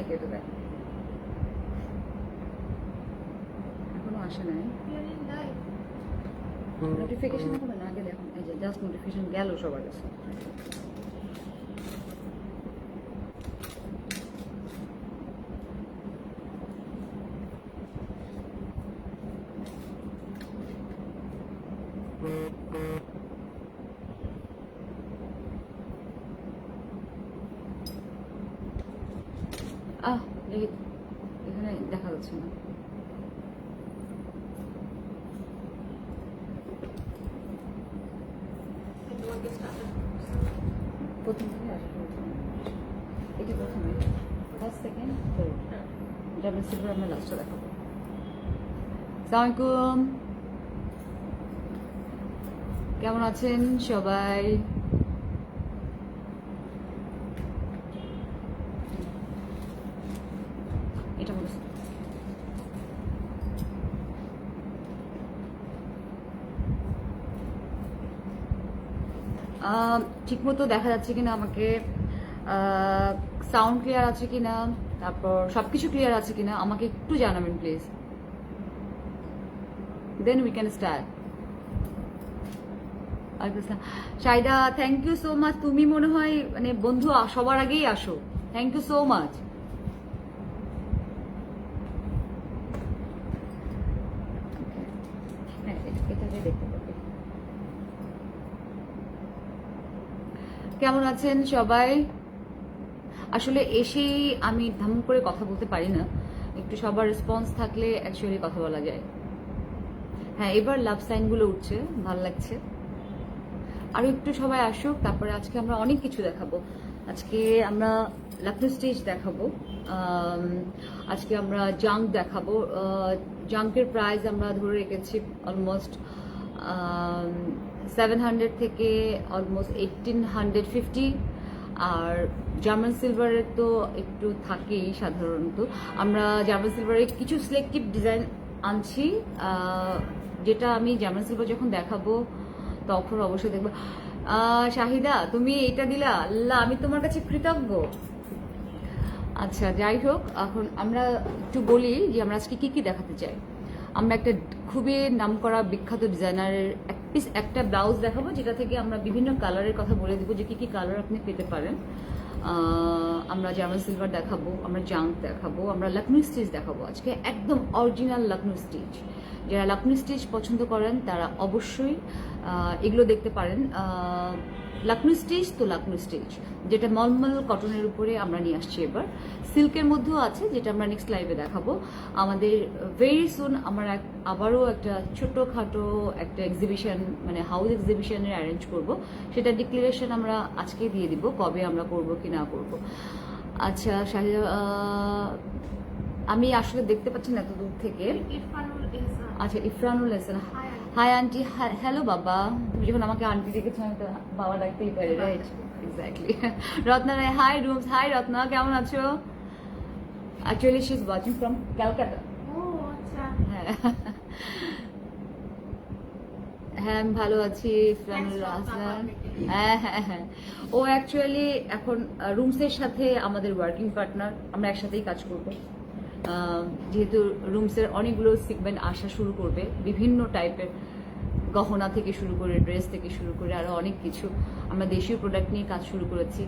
কেটে দেয়, এখনো আসে নাই নোটিফিকেশন, এখনো না গেলে এখন এই যে জাস্ট নোটিফিকেশন গেল সবার কাছে। এখানে দেখা যাচ্ছে না। প্রথম থেকে আসবে, এটা প্রথমে, first second third, double silver আমরা লাস্টে দেখাবো। আসসালামাইকুম, কেমন আছেন সবাই? এটা বলছি ঠিক মতো দেখা যাচ্ছে কিনা আমাকে, সাউন্ড ক্লিয়ার আছে কিনা, তারপর সবকিছু ক্লিয়ার আছে কিনা আমাকে একটু জানাবেন please, then we can start. Shahida, thank you so much. তুমি মনে হয় মানে বন্ধু সবার আগেই আসো, থ্যাংক ইউ সো মাচ। কেমন আছেন সবাই? আসলে এসেই আমি ধাম করে কথা বলতে পারি না, একটু সবার রেসপন্স থাকলে অ্যাকচুয়ালি কথা বলা যায়। হ্যাঁ, এবার লাভ সাইনগুলো উঠছে, ভাল লাগছে। আরো একটু সবাই আসুক, তারপরে আজকে আমরা অনেক কিছু দেখাবো। আজকে আমরা লাকনো স্টেজ দেখাবো, আজকে আমরা জাঙ্ক দেখাবো। জাঙ্কের প্রাইস আমরা ধরে রেখেছি অলমোস্ট 700 থেকে অলমোস্ট 1850, আর জার্মান সিলভারের তো একটু থাকেই সাধারণত। আমরা জার্মান সিলভারের কিছু সিলেক্টিভ ডিজাইন আনছি, যেটা আমি জার্মান সিলভার যখন দেখাবো তখন অবশ্যই দেখবো। শাহিদা, তুমি এটা দিলা, আল্লাহ আমি তোমার কাছে কৃতজ্ঞ। আচ্ছা, যাই হোক, এখন আমরা একটু বলি যে আমরা আজকে কি কি দেখাতে চাই। আমরা একটা খুবই নামকরা বিখ্যাত ডিজাইনারের একটা ব্লাউজ দেখাবো, যেটা থেকে আমরা বিভিন্ন কালারের কথা বলে দিব যে কি কি কালার আপনি পেতে পারেন। আমরা জার্মান সিলভার দেখাবো, আমরা জাঙ্ক দেখাবো, আমরা লখনৌ স্টিচ দেখাবো আজকে, একদম অরিজিনাল লখনৌ স্টিচ। যারা লখনৌ স্টিচ পছন্দ করেন তারা অবশ্যই এগুলো দেখতে পারেন। লখনৌ স্টিচ তো লখনৌ স্টিচ, যেটা মলমল কটনের উপরে আমরা নিয়ে আসছি। এবার সিল্কের মধ্যেও আছে, যেটা আমরা নেক্সট লাইভে দেখাবো। আমাদের ভেরি সুন আমরা আবারও একটা ছোট্টখাটো একটা এক্সিবিশন, মানে হাউস এক্সিবিশনের অ্যারেঞ্জ করব। সেটা ডিক্লারেশন আমরা আজকে দিয়ে দিব, কবে আমরা করব কি না করব। আচ্ছা শাহিদা, আমি আসলে দেখতে পাচ্ছি না এত দূর থেকে। আচ্ছা, ইফরানুল এহসান, হাই আন্টি। হ্যালো বাবা, তুমি যখন আমাকে আন্টি দেখেছো আমি তো বাবা ডাকতেই পারি, রাইট? এক্স্যাক্টলি। রত্না রায়, হাই রুমস, হাই রত্না, কেমন আছো? Actually she is watching from Calcutta. হ্যাঁ হ্যাঁ, আমি ভালো আছি। ইফরানুল হাসান, হ্যাঁ হ্যাঁ হ্যাঁ, ও অ্যাকচুয়ালি এখন রুমসের সাথে আমাদের ওয়ার্কিং পার্টনার, আমরা একসাথেই কাজ করব। যেহেতু রুমসের অনেকগুলো সেগমেন্ট আসা শুরু করবে, বিভিন্ন টাইপের গহনা থেকে শুরু করে ড্রেস থেকে শুরু করে আরো অনেক কিছু। আমরা দেশীয় প্রোডাক্ট নিয়ে কাজ শুরু করেছি,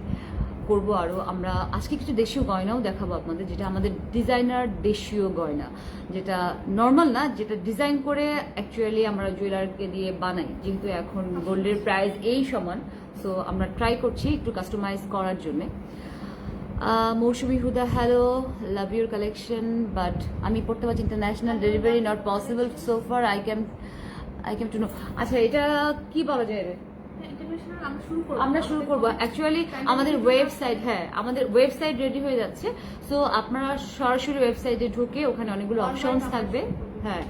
করব আরো। আমরা আজকে কিছু দেশীয় গয়নাও দেখাবো আপনাদের, যেটা আমাদের ডিজাইনার দেশীয় গয়না, যেটা নর্মাল না, যেটা ডিজাইন করে অ্যাকচুয়ালি আমরা জুয়েলারকে দিয়ে বানাই। যেহেতু এখন গোল্ডের প্রাইস এই সমান, সো আমরা ট্রাই করছি একটু কাস্টমাইজ করার জন্য। Mousumi Huda, hello, love your collection, but আমি পড়তে পারছি international delivery not possible so far, I came to know. আচ্ছা, এটা কি বলা যায় রে? আমরা শুরু করবো অ্যাকচুয়ালি আমাদের ওয়েবসাইট, হ্যাঁ আমাদের ওয়েবসাইট রেডি হয়ে যাচ্ছে। সো আপনারা সরাসরি ওয়েবসাইটে ঢুকে ওখানে অনেকগুলো অপশনস থাকবে। হ্যাঁ,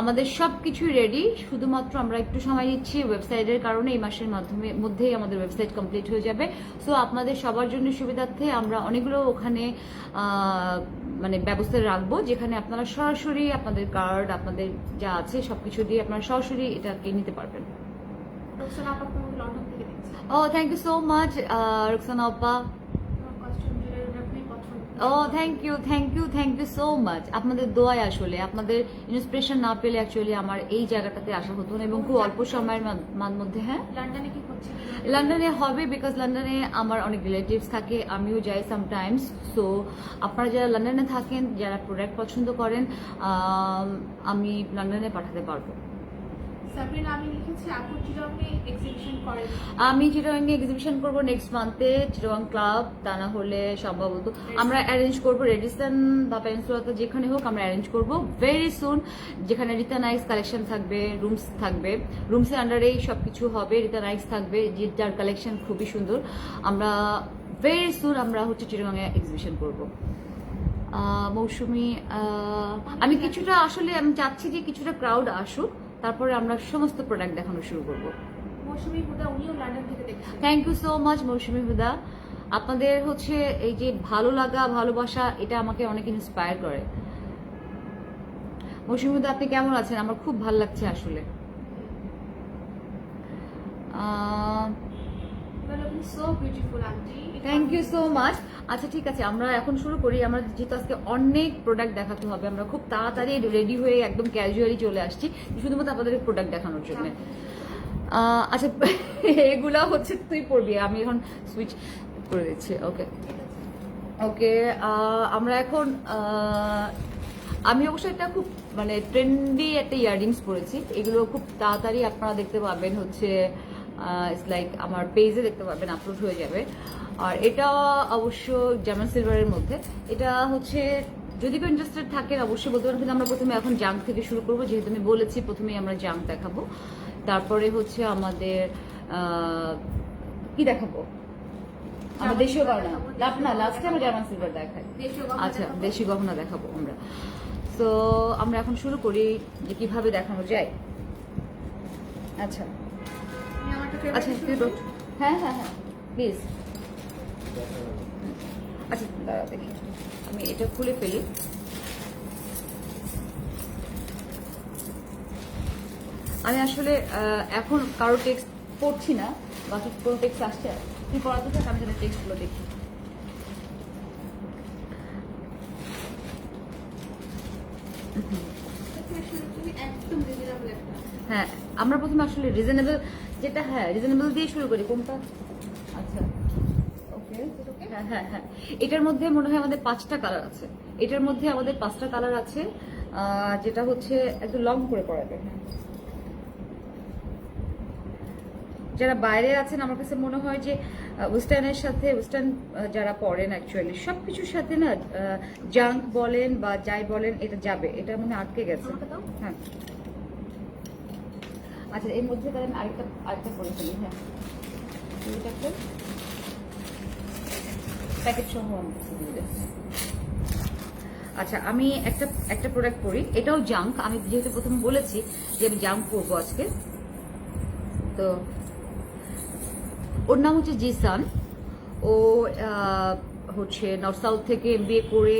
আমাদের সবকিছুই রেডি, শুধুমাত্র আমরা একটু সময় দিচ্ছি ওয়েবসাইটের কারণে। এই মাসের মধ্যেই আমাদের ওয়েবসাইট কমপ্লিট হয়ে যাবে। সো আপনাদের সবার জন্য সুবিধার্থে আমরা অনেকগুলো ওখানে মানে ব্যবস্থা রাখবো, যেখানে আপনারা সরাসরি আপনাদের কার্ড, আপনাদের যা আছে সবকিছু দিয়ে আপনারা সরাসরি এটাকে নিতে পারবেন। ও thank you so much Ruksana আপা। ও থ্যাংক ইউ সো মাচ। আপনাদের দোয়ায় আসলে, আপনাদের ইন্সপিরেশন না পেলে অ্যাকচুয়ালি আমার এই জায়গাটাতে আসা হতো না, এবং খুব অল্প সময়ের মধ্যে। হ্যাঁ, লন্ডনে কি করছে? লন্ডনে হবে, বিকজ লন্ডনে আমার অনেক রিলেটিভস থাকে, আমিও যাই সামটাইমস। সো আপনারা যারা লন্ডনে থাকেন, যারা প্রোডাক্ট পছন্দ করেন, আমি লন্ডনে পাঠাতে পারবো। সাবরিনা, আমি লিখেছি আপু চিরঙে এক্সিবিশন করেন। আমি চিটাগাং এক্সিবিশন করবো নেক্সট মান্থে, চিটাগাং ক্লাব, তা না হলে সম্ভবত আমরা অ্যারেঞ্জ করবো রেডিসন বা পেনিনসুলাতে, যেখানে হোক আমরা অ্যারেঞ্জ করবো ভেরি সুন, যেখানে রিতা নাইক্স কালেকশন থাকবে, রুমস থাকবে, রুমসের আন্ডারেই সবকিছু হবে, রিতা নাইক্স থাকবে, যার কালেকশন খুবই সুন্দর। আমরা ভেরি সুন আমরা হচ্ছে চিটাগাংয়ে এক্সিবিশন করবো। মৌসুমি, আমি কিছুটা আসলে আমি চাচ্ছি যে কিছুটা ক্রাউড আসুক, তারপরে আমরা সমস্ত প্রোডাক্ট দেখানো শুরু করবো। মৌসুমী হুদা, উনিও লন্ডন থেকে দেখছেন। থ্যাংক ইউ সো মাচ মৌসুমী হুদা। আপনাদের হচ্ছে এই যে ভালো লাগা, ভালোবাসা, এটা আমাকে অনেক ইন্সপায়ার করে। মৌসুমী হুদা, আপনি কেমন আছেন? আমার খুব ভালো লাগছে আসলে। So beautiful aunty, thank you so much. আচ্ছা ঠিক আছে, আমরা এখন শুরু করি। আমরা যেহেতু আজকে অনেক প্রোডাক্ট দেখাতে হবে, আমরা খুব তাড়াতাড়ি রেডি হয়ে একদম ক্যাজুয়ালি চলে আসছি শুধুমাত্র আপনাদের প্রোডাক্ট দেখানোর জন্য। আচ্ছা এগুলা হচ্ছে তুই পড়বি, আমি এখন সুইচ করে দিচ্ছি। ওকে ওকে, আমরা এখন আমি অবশ্যই একটা খুব মানে ট্রেন্ডি একটা ইয়াররিংস পরেছি। এগুলো খুব তাড়াতাড়ি আপনারা দেখতে পাবেন, হচ্ছে ইটস লাইক আমার পেজে দেখতে পাবেন, আপলোড হয়ে যাবে। আর এটা অবশ্য জার্মান সিলভারের মধ্যে। এটা হচ্ছে যদি কেউ ইন্টারেস্টেড থাকেন অবশ্যই বলতে পারেন, কিন্তু আমরা প্রথমে এখন জাঙ্ক থেকে শুরু করবো, যেহেতু আমি বলেছি প্রথমেই আমরা জাঙ্ক দেখাবো, তারপরে হচ্ছে আমাদের কি দেখাবো, আমরা দেশীয় গহনা। না, লাস্টে আমরা জার্মান সিলভার দেখাই। আচ্ছা, দেশি গহনা দেখাবো আমরা। তো আমরা এখন শুরু করি যে কিভাবে দেখানো যায়। আচ্ছা আচ্ছা, হ্যাঁ হ্যাঁ হ্যাঁ প্লিজ। আচ্ছা দাঁড়া দেখি, আমি এটা খুলে ফেলি। আমি আসলে এখন কারো টেক্সট পড়ছি না, বাকি কোনো টেক্সট আসছে, তুই পড়াতে থাক, আমি তাহলে টেক্সটগুলো দেখি। হ্যাঁ, আমরা প্রথমে আসলে রিজনেবল যেটা, হ্যাঁ রিজনেবল দিয়ে শুরু করি। কোনটা? আচ্ছা ওকে, হ্যাঁ হ্যাঁ হ্যাঁ, এটার মধ্যে মনে হয় আমাদের 5টা কালার আছে। এটার মধ্যে আমাদের 5টা কালার আছে, যেটা হচ্ছে একটু লং করে পড়াবে। হ্যাঁ, যারা বাইরে আছেন, আমার কাছে মনে হয় যে ওয়েস্টার্নের সাথে, ওয়েস্টার্ন যারা পড়েন অ্যাকচুয়ালি সবকিছুর সাথে না, জাঙ্ক বলেন বা যাই বলেন, এটা যাবে, এটা মনে আটকে গেছে। হ্যাঁ আচ্ছা, এর মধ্যে তাহলে আমি আরেকটা করে ফেলি। হ্যাঁ, প্যাকেট সহ আচ্ছা, আমি একটা প্রোডাক্ট পরি, এটাও জাঙ্ক। আমি যেহেতু প্রথমে বলেছি যে আমি জাঙ্ক করবো আজকে, তো ওর নাম হচ্ছে জিসান। ও হচ্ছে নর্থ সাউথ থেকে MBA করে,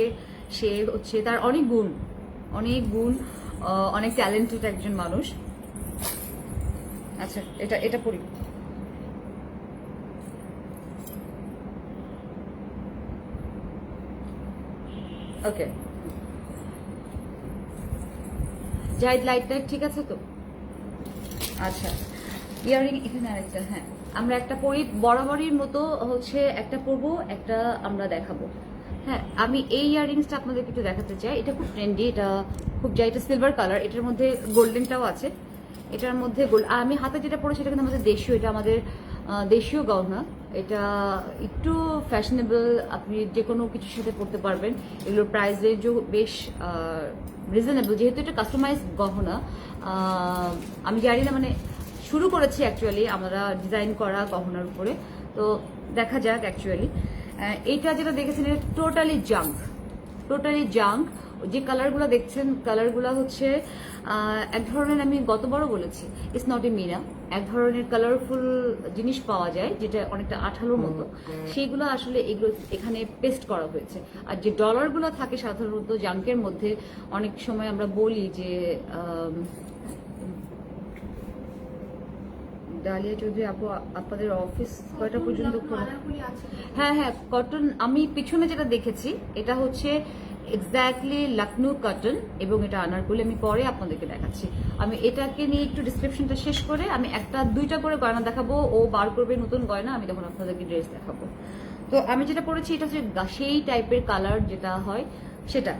সে হচ্ছে তার অনেক গুণ, অনেক ট্যালেন্টেড একজন মানুষ। আচ্ছা, এটা পড়ি। ওকে, জাহিদ লাইট ঠিক আছে তো? আচ্ছা, ইয়াররিং এখানে আরেকটা। হ্যাঁ, আমরা একটা পরি, বরাবরের মতো হচ্ছে একটা পরবো, একটা আমরা দেখাবো। হ্যাঁ, আমি এই ইয়াররিংসটা আপনাদেরকে একটু দেখাতে চাই। এটা খুব ট্রেন্ডি, এটা খুব যাই, এটা সিলভার কালার, এটার মধ্যে গোল্ডেনটাও আছে। এটার মধ্যে আমি হাতে যেটা পরেছি এটা কিন্তু আমাদের দেশীয়, এটা আমাদের দেশীয় গহনা। এটা একটু ফ্যাশনেবল, আপনি যে কোনো কিছুর সাথে পরতে পারবেন। এগুলোর প্রাইস রেঞ্জও বেশ রিজনেবল, যেহেতু এটা কাস্টমাইজ গহনা। আমি জানি না, মানে শুরু করেছি অ্যাকচুয়ালি আমরা ডিজাইন করা গহনার উপরে, তো দেখা যাক। অ্যাকচুয়ালি এইটা যেটা দেখেছেন, এটা টোটালি জাঙ্ক। যে কালারগুলো দেখছেন, কালারগুলো হচ্ছে এক ধরনের, আমি গতবারও বলেছি, ইটস নট এ মিনা, এক ধরনের কালারফুল জিনিস পাওয়া যায় যেটা অনেকটা আঠালোর মতো, সেইগুলো আসলে এগুলো এখানে পেস্ট করা হয়েছে। আর যে ডলারগুলো থাকে সাধারণত জাঙ্কের মধ্যে, অনেক সময় আমরা বলি যে ডালিয়া চৌধুরী আপু, আপনাদের অফিস কয়টা পর্যন্ত খোলা? আনারকলি আছে কি? হ্যাঁ হ্যাঁ, কটন আমি পিছনে যেটা দেখেছি এটা হচ্ছে এক্স্যাক্টলি লখনৌ কটন এবং এটা আনারকলি। আমি পরে আপনাদেরকে দেখাচ্ছি। আমি এটাকে নিয়ে একটু ডিসক্রিপশনটা শেষ করে আমি একটা দুইটা করে গয়না দেখাবো, ও বার করবে নতুন গয়না, আমি তখন আপনাদেরকে ড্রেস দেখাবো। তো আমি যেটা পরেছি এটা হচ্ছে সেই টাইপের কালার যেটা হয় সেটা।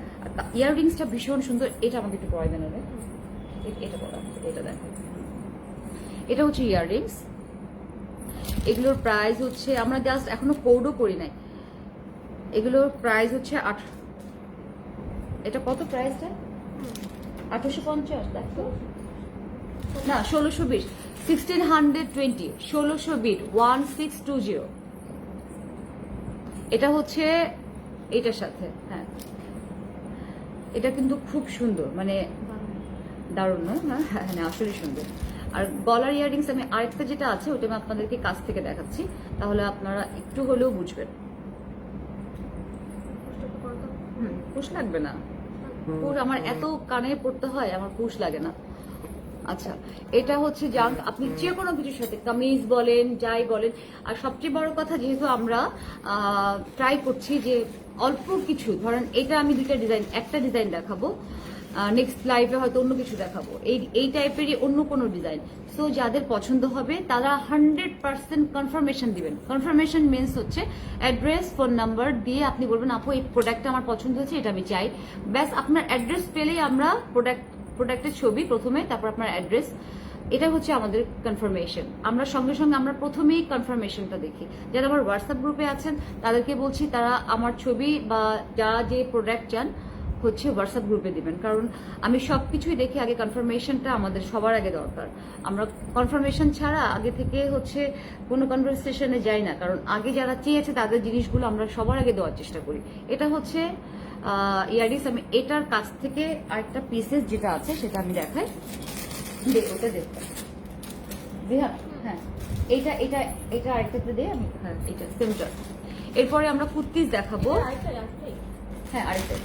ইয়াররিংসটা ভীষণ সুন্দর, এটা আমাকে একটু পরে দেন। এটা বলা, এটা দেখো, এটা হচ্ছে ইয়াররিংস। এগুলোর প্রাইস হচ্ছে, আমরা জাস্ট এখনো কোডও করি নাই, এগুলোর প্রাইস হচ্ছে এটা কত প্রাইসটা? 1850 দেখো না, 1620, 1620, 1620, 1620। এটা হচ্ছে এটার সাথে, হ্যাঁ এটা কিন্তু খুব সুন্দর, মানে দারুণ না? হ্যাঁ হ্যাঁ আসলে সুন্দর। আর গলার ইয়াররিংস আমি আরেকটা যেটা আছে ওটা আমি আপনাদেরকে কাছ থেকে দেখাচ্ছি, তাহলে আপনারা একটু হলেও বুঝবেন। পুশ লাগবে না, পুশ আমার এত কানে পড়তে হয়, আমার পুশ লাগে না। আচ্ছা, এটা হচ্ছে জাঙ্ক, আপনি যে কোনো কিছুর সাথে কামিজ বলেন যাই বলেন। আর সবচেয়ে বড় কথা, যেহেতু আমরা ট্রাই করছি যে অল্প কিছু, ধরেন এটা আমি দুইটা ডিজাইন, একটা ডিজাইন দেখাবো, নেক্সট লাইভে হয়তো অন্য কিছু দেখাবো, এই টাইপেরই অন্য কোনো ডিজাইন। সো যাদের পছন্দ হবে তারা 100% কনফার্মেশন দিবেন। কনফার্মেশন মিনস হচ্ছে অ্যাড্রেস, ফোন নাম্বার দিয়ে আপনি বলবেন আপু এই প্রোডাক্টটা আমার পছন্দ হয়েছে, এটা আমি চাই। ব্যাস আপনার অ্যাড্রেস পেলেই আমরা প্রোডাক্টের ছবি প্রথমে, তারপর আপনার অ্যাড্রেস, এটা হচ্ছে আমাদের কনফার্মেশন। আমরা সঙ্গে সঙ্গে আমরা প্রথমেই কনফার্মেশনটা দেখি। যারা আমার হোয়াটসঅ্যাপ গ্রুপে আছেন তাদেরকে বলছি তারা আমার ছবি বা যা যে প্রোডাক্ট চান হচ্ছে হোয়াটসঅ্যাপ গ্রুপে দিবেন, কারণ আমি সবকিছুই দেখি আগে কনফার্মেশনটা আমাদের সবার আগে দরকার। আমরা কনফার্মেশন ছাড়া আগে থেকে হচ্ছে কোনো কনভারসেশনে যাই না, কারণ আগে যারা চেয়েছে তাদের জিনিসগুলো আমরা সবার আগে দেওয়ার চেষ্টা করি। এটা হচ্ছে ইয়ারিস। আমি এটার কাছ থেকে আরেকটা পিসেস যেটা আছে সেটা আমি দেখাই, ওটা দেখতে হ্যাঁ, এটা এটা এটা আরেকটাতে দিয়ে আমি, হ্যাঁ এটা সেমটা। এরপরে আমরা কুর্তিজ দেখাবো। হ্যাঁ আরেকটা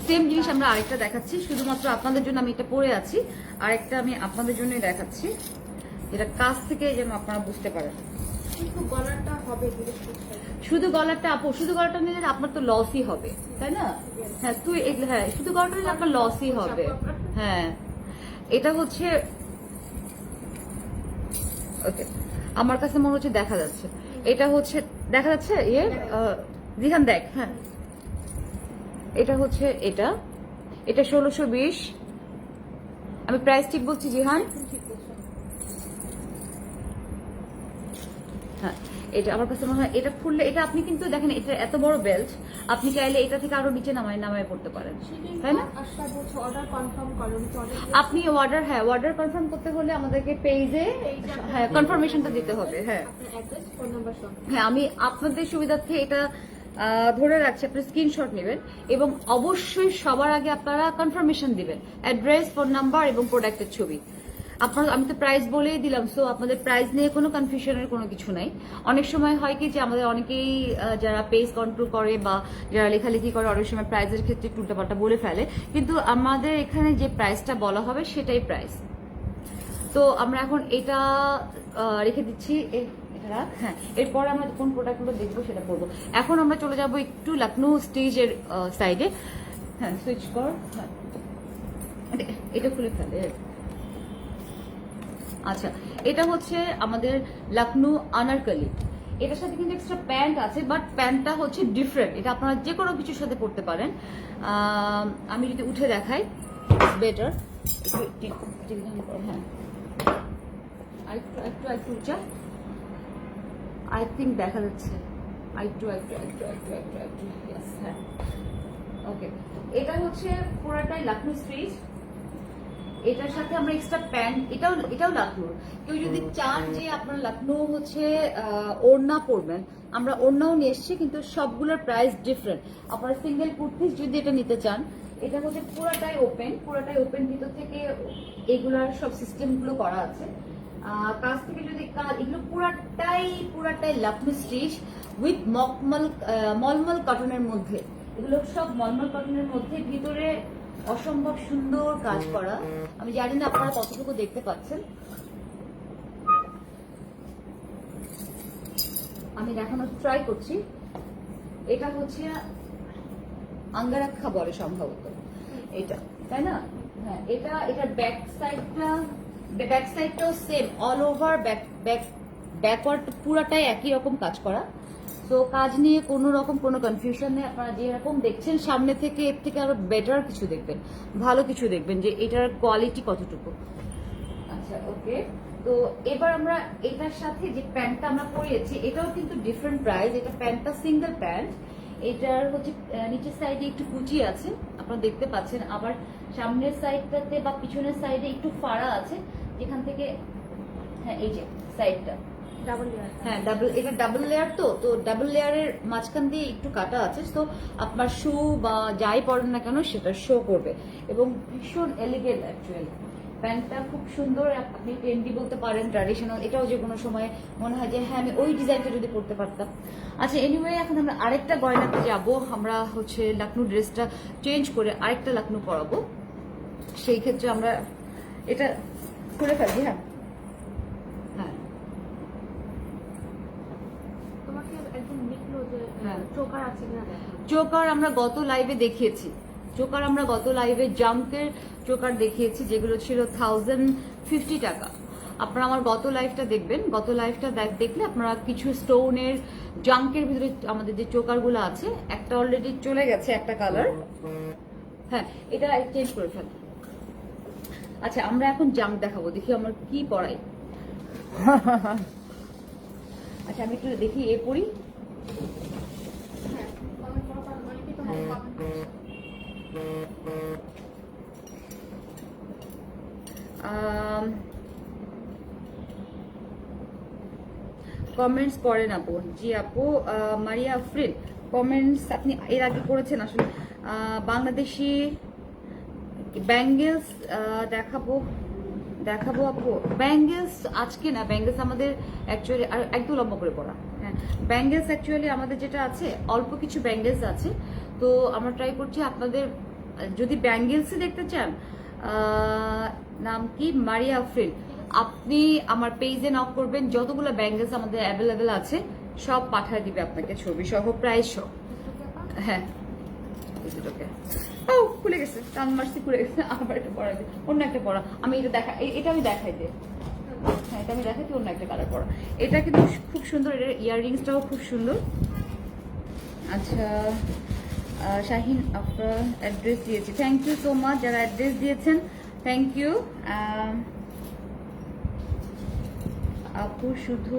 সেম জিনিস আমরা আরেকটা দেখাচ্ছি, শুধুমাত্র আপনাদের জন্য। আমি এটা পরে আছি, আরেকটা আমি আপনাদের জন্যই দেখাচ্ছি, যেটা কাছ থেকে যেন আপনারা বুঝতে পারেন। গলাটা হবে শুধু গলাটা আপু, শুধু গলাটা নিলে আপনার তো লসই হবে, তাই না? হ্যাঁ তুই হ্যাঁ শুধু গলাটা নিলে আপনার লসই হবে। হ্যাঁ এটা হচ্ছে ওকে, আমার কাছে মনে হচ্ছে দেখা যাচ্ছে, এটা হচ্ছে দেখা যাচ্ছে ইয়ে দিহান দেখ। হ্যাঁ এটা হচ্ছে এটা 1620। আমি প্রাইস ঠিক বলছি জিহান? হ্যাঁ এটা আমার কাছে মনে হয় এটা খুললে, এটা আপনি কিন্তু দেখেন এটা এত বড় বেল্ট, আপনি চাইলে এটা থেকে আরো নিচে নামায় পড়তে পারেন, তাই না? আপনি অর্ডার কনফার্ম করতে হলে আমাদেরকে পেজে হ্যাঁ কনফার্মেশনটা দিতে হবে। হ্যাঁ হ্যাঁ আমি আপনাদের সুবিধার্থে এটা ধরে রাখছি, আপনি স্ক্রিনশট নেবেন এবং অবশ্যই সবার আগে আপনারা কনফার্মেশন দিবেন, অ্যাড্রেস, ফোন নাম্বার এবং প্রোডাক্টের ছবি। আপনার আমি তো প্রাইস বলেই দিলাম, সো আপনাদের প্রাইস নিয়ে কোনো কনফিউশনের কোনো কিছু নাই। অনেক সময় হয় কি যে আমাদের অনেকেই যারা পেজ কন্ট্রোল করে বা যারা লেখালেখি করে অনেক সময় প্রাইসের ক্ষেত্রে উল্টাপাল্টা বলে ফেলে, কিন্তু আমাদের এখানে যে প্রাইসটা বলা হবে সেটাই প্রাইস। তো আমরা এখন এটা রেখে দিচ্ছি, হ্যাঁ এরপর আমরা কোন প্রোডাক্টগুলো দেখবো সেটা করবো। এখন আমরা চলে যাবো একটু লখনৌ স্টেজের সাইডে। হ্যাঁ সুইচ কর, হ্যাঁ এটা খুলে ফেলে। আচ্ছা এটা হচ্ছে আমাদের লখনৌ আনারকলি। এটার সাথে কিন্তু এক্সট্রা প্যান্ট আছে, বাট প্যান্টটা হচ্ছে ডিফারেন্ট। এটা আপনারা যে কোনো কিছুর সাথে পরতে পারেন। আমি যদি উঠে দেখাই বেটার, হ্যাঁ একটু উঁচা, আই থিঙ্ক দেখা যাচ্ছে, একটু হ্যাঁ ওকে। এটা হচ্ছে পুরোটাই লখনৌ স্ট্রিচ। এটার সাথে আমরা এক্সট্রা প্যান্ট, এটাও লখনৌ। কেউ যদি চান যে আপনার লখনৌ হচ্ছে ওড়না পরবেন, আমরা ওড়নাও নিয়ে এসেছি, কিন্তু সবগুলোর প্রাইস ডিফারেন্ট। আপনারা সিঙ্গেল কুর্তিস যদি এটা নিতে চান, এটা হচ্ছে পুরোটাই ওপেন, ভিতর থেকে এগুলার সব সিস্টেমগুলো করা আছে। কাছ থেকে যদি এগুলো পুরাটাই লখনৌ স্টিচ উইথ মলমল কটনের মধ্যে। এগুলো সব মলমল কটনের মধ্যে, ভিতরে অসম্ভব সুন্দর কাজ করা। আমি জানি না আপনারা কতটুকু দেখতে পাচ্ছেন, আমি দেখানোর ট্রাই করছি। এটা হচ্ছে আঙ্গারাক্ষা বলে সম্ভবত এটা, তাই না? হ্যাঁ, এটার ব্যাক সাইডটাও সেম, অল ওভার ব্যাকওয়ার্ড পুরাটাই একই রকম কাজ করা। তো কাজ নিয়ে কোনো রকম কোনো কনফিউশন নেই। আপনারা যেরকম দেখছেন সামনে থেকে এর থেকে আরো বেটার কিছু দেখবেন, ভালো কিছু দেখবেন যে এটার কোয়ালিটি কতটুকু। আচ্ছা, ওকে। তো এবার আমরা এটার সাথে যে প্যান্টটা আমরা পরিয়েছি এটাও কিন্তু ডিফারেন্ট প্রাইস। এটা প্যান্টটা সিঙ্গেল প্যান্ট, এটার হচ্ছে নিচের সাইডে একটু কুচি আছে আপনারা দেখতে পাচ্ছেন, আবার সামনের সাইডটাতে বা পিছনের সাইডে একটু ফাড়া আছে যেখান থেকে, হ্যাঁ এই যে সাইডটা ডাবল লেয়ার। হ্যাঁ এটা ডাবল লেয়ার, তো ডাবল লেয়ারের মাঝখান দিয়ে একটু কাটা আছে। তো আপনার শু বা যাই পরেন না কেন সেটা শো করবে এবং ভীষণ এলিগেন্ট অ্যাকচুয়ালি। প্যান্টটা খুব সুন্দর, আপনি ট্রেন্ডি বলতে পারেন, ট্র্যাডিশনাল। এটাও যে কোনো সময় মনে হয় যে হ্যাঁ আমি ওই ডিজাইনটা যদি পরতে পারতাম। আচ্ছা, এনিওয়ে এখন আমরা আরেকটা গয়নাতে যাব। আমরা হচ্ছে লাকনু ড্রেসটা চেঞ্জ করে আরেকটা লাকনু পরাবো। সেই ক্ষেত্রে আমরা এটা খুলে ফেলবি। হ্যাঁ হ্যাঁ তোমাকে একদম লিখলো যে হ্যাঁ। চোকার আছে কিনা দেখো। চোকার আমরা গত লাইভে দেখিয়েছি, জাম্পের চোকার দেখিয়েছি যেগুলো ছিল 1050 টাকা। আপনারা আমার গত লাইভটা দেখবেন, গত লাইভটা দেখলে আপনারা কিছু স্টোনের জাঙ্কের ভিতরে আমাদের যে চোকারগুলো আছে, একটা অলরেডি চলে গেছে একটা কালার। হ্যাঁ, এটা চেঞ্জ করে ফেল। আচ্ছা, আমরা এখন জাঙ্ক দেখাবো, দেখি আমার কি পরাই। আচ্ছা, আমি একটু দেখি এ পরি। হ্যাঁ, কমেন্ট করো, কারণ অনেকেই তো কমেন্ট করছে। কমেন্টস করেন আপু। জি আপু, মারিয়া আফরিন কমেন্টস আপনি এর আগে করেছেন আসলে। বাংলাদেশি ব্যাঙ্গেলস দেখাবো আপু। ব্যাঙ্গেলস আজকে না, ব্যাঙ্গেলস আমাদের অ্যাকচুয়ালি আর একদম লম্বা করে পড়া। হ্যাঁ, ব্যাঙ্গেলস অ্যাকচুয়ালি আমাদের যেটা আছে অল্প কিছু ব্যাঙ্গেলস আছে। তো আমরা ট্রাই করছি আপনাদের যদি ব্যাঙ্গেলসই দেখতে চান, নাম কি মারিয়া আফরিন, আপনি আমার পেজে নক করবেন, যতগুলো ব্যাঙ্গেলস আমাদের অ্যাভেলেবেল আছে সব পাঠিয়ে দিবে আপনাকে, ছবি সহ প্রাইস সহ। হ্যাঁ, ও খুলে গেছে, টান মারছি খুলে গেছে। আবার একটা পরা দিই, অন্য একটা পরা। আমি এটা এটা আমি দেখাই দিই। হ্যাঁ, এটা আমি দেখাচ্ছি, অন্য একটা কালার পরা। এটা কিন্তু খুব সুন্দর, এটার ইয়াররিংসটাও খুব সুন্দর। আচ্ছা, শাহিন আপনার অ্যাড্রেস দিয়েছি, থ্যাংক ইউ সো মাচ যারা অ্যাড্রেস দিয়েছেন, থ্যাংক ইউ। আপু শুধু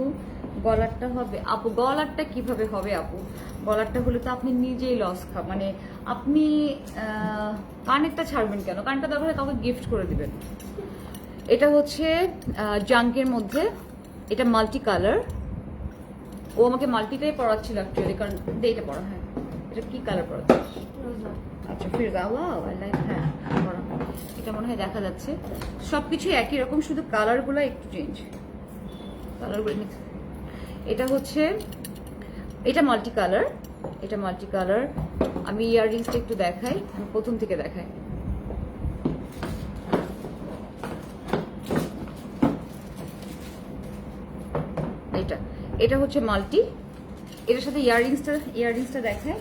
গলারটা হবে? আপু গলারটা কিভাবে হবে আপু? গলারটা হলে তো আপনি নিজেই লস মানে আপনি কানেরটা ছাড়বেন কেন? কানেরটা দরকার হলে কাউকে গিফট করে দিবেন। এটা হচ্ছে জাঙ্কের মধ্যে, এটা মাল্টি কালার। ও আমাকে মাল্টিটাই পড়াচ্ছিল অ্যাকচুয়ালি, কারণ এটা পড়া। হ্যাঁ, এটা কি কালার পড়াচ্ছে? আচ্ছা, ফিরোজা, ওয়াও আই লাইক। হ্যাঁ, পড়া। এটা মনে হয় দেখা যাচ্ছে সবকিছু একই রকম, শুধু কালারগুলো একটু চেঞ্জ। কালারগুলো এটা হচ্ছে, এটা মাল্টি কালার, এটা মাল্টি কালার। আমি ইয়াররিংসটা একটু দেখাই, আমি প্রথম থেকে দেখাই। এটা হচ্ছে মাল্টি, এটার সাথে ইয়াররিংসটা দেখায়।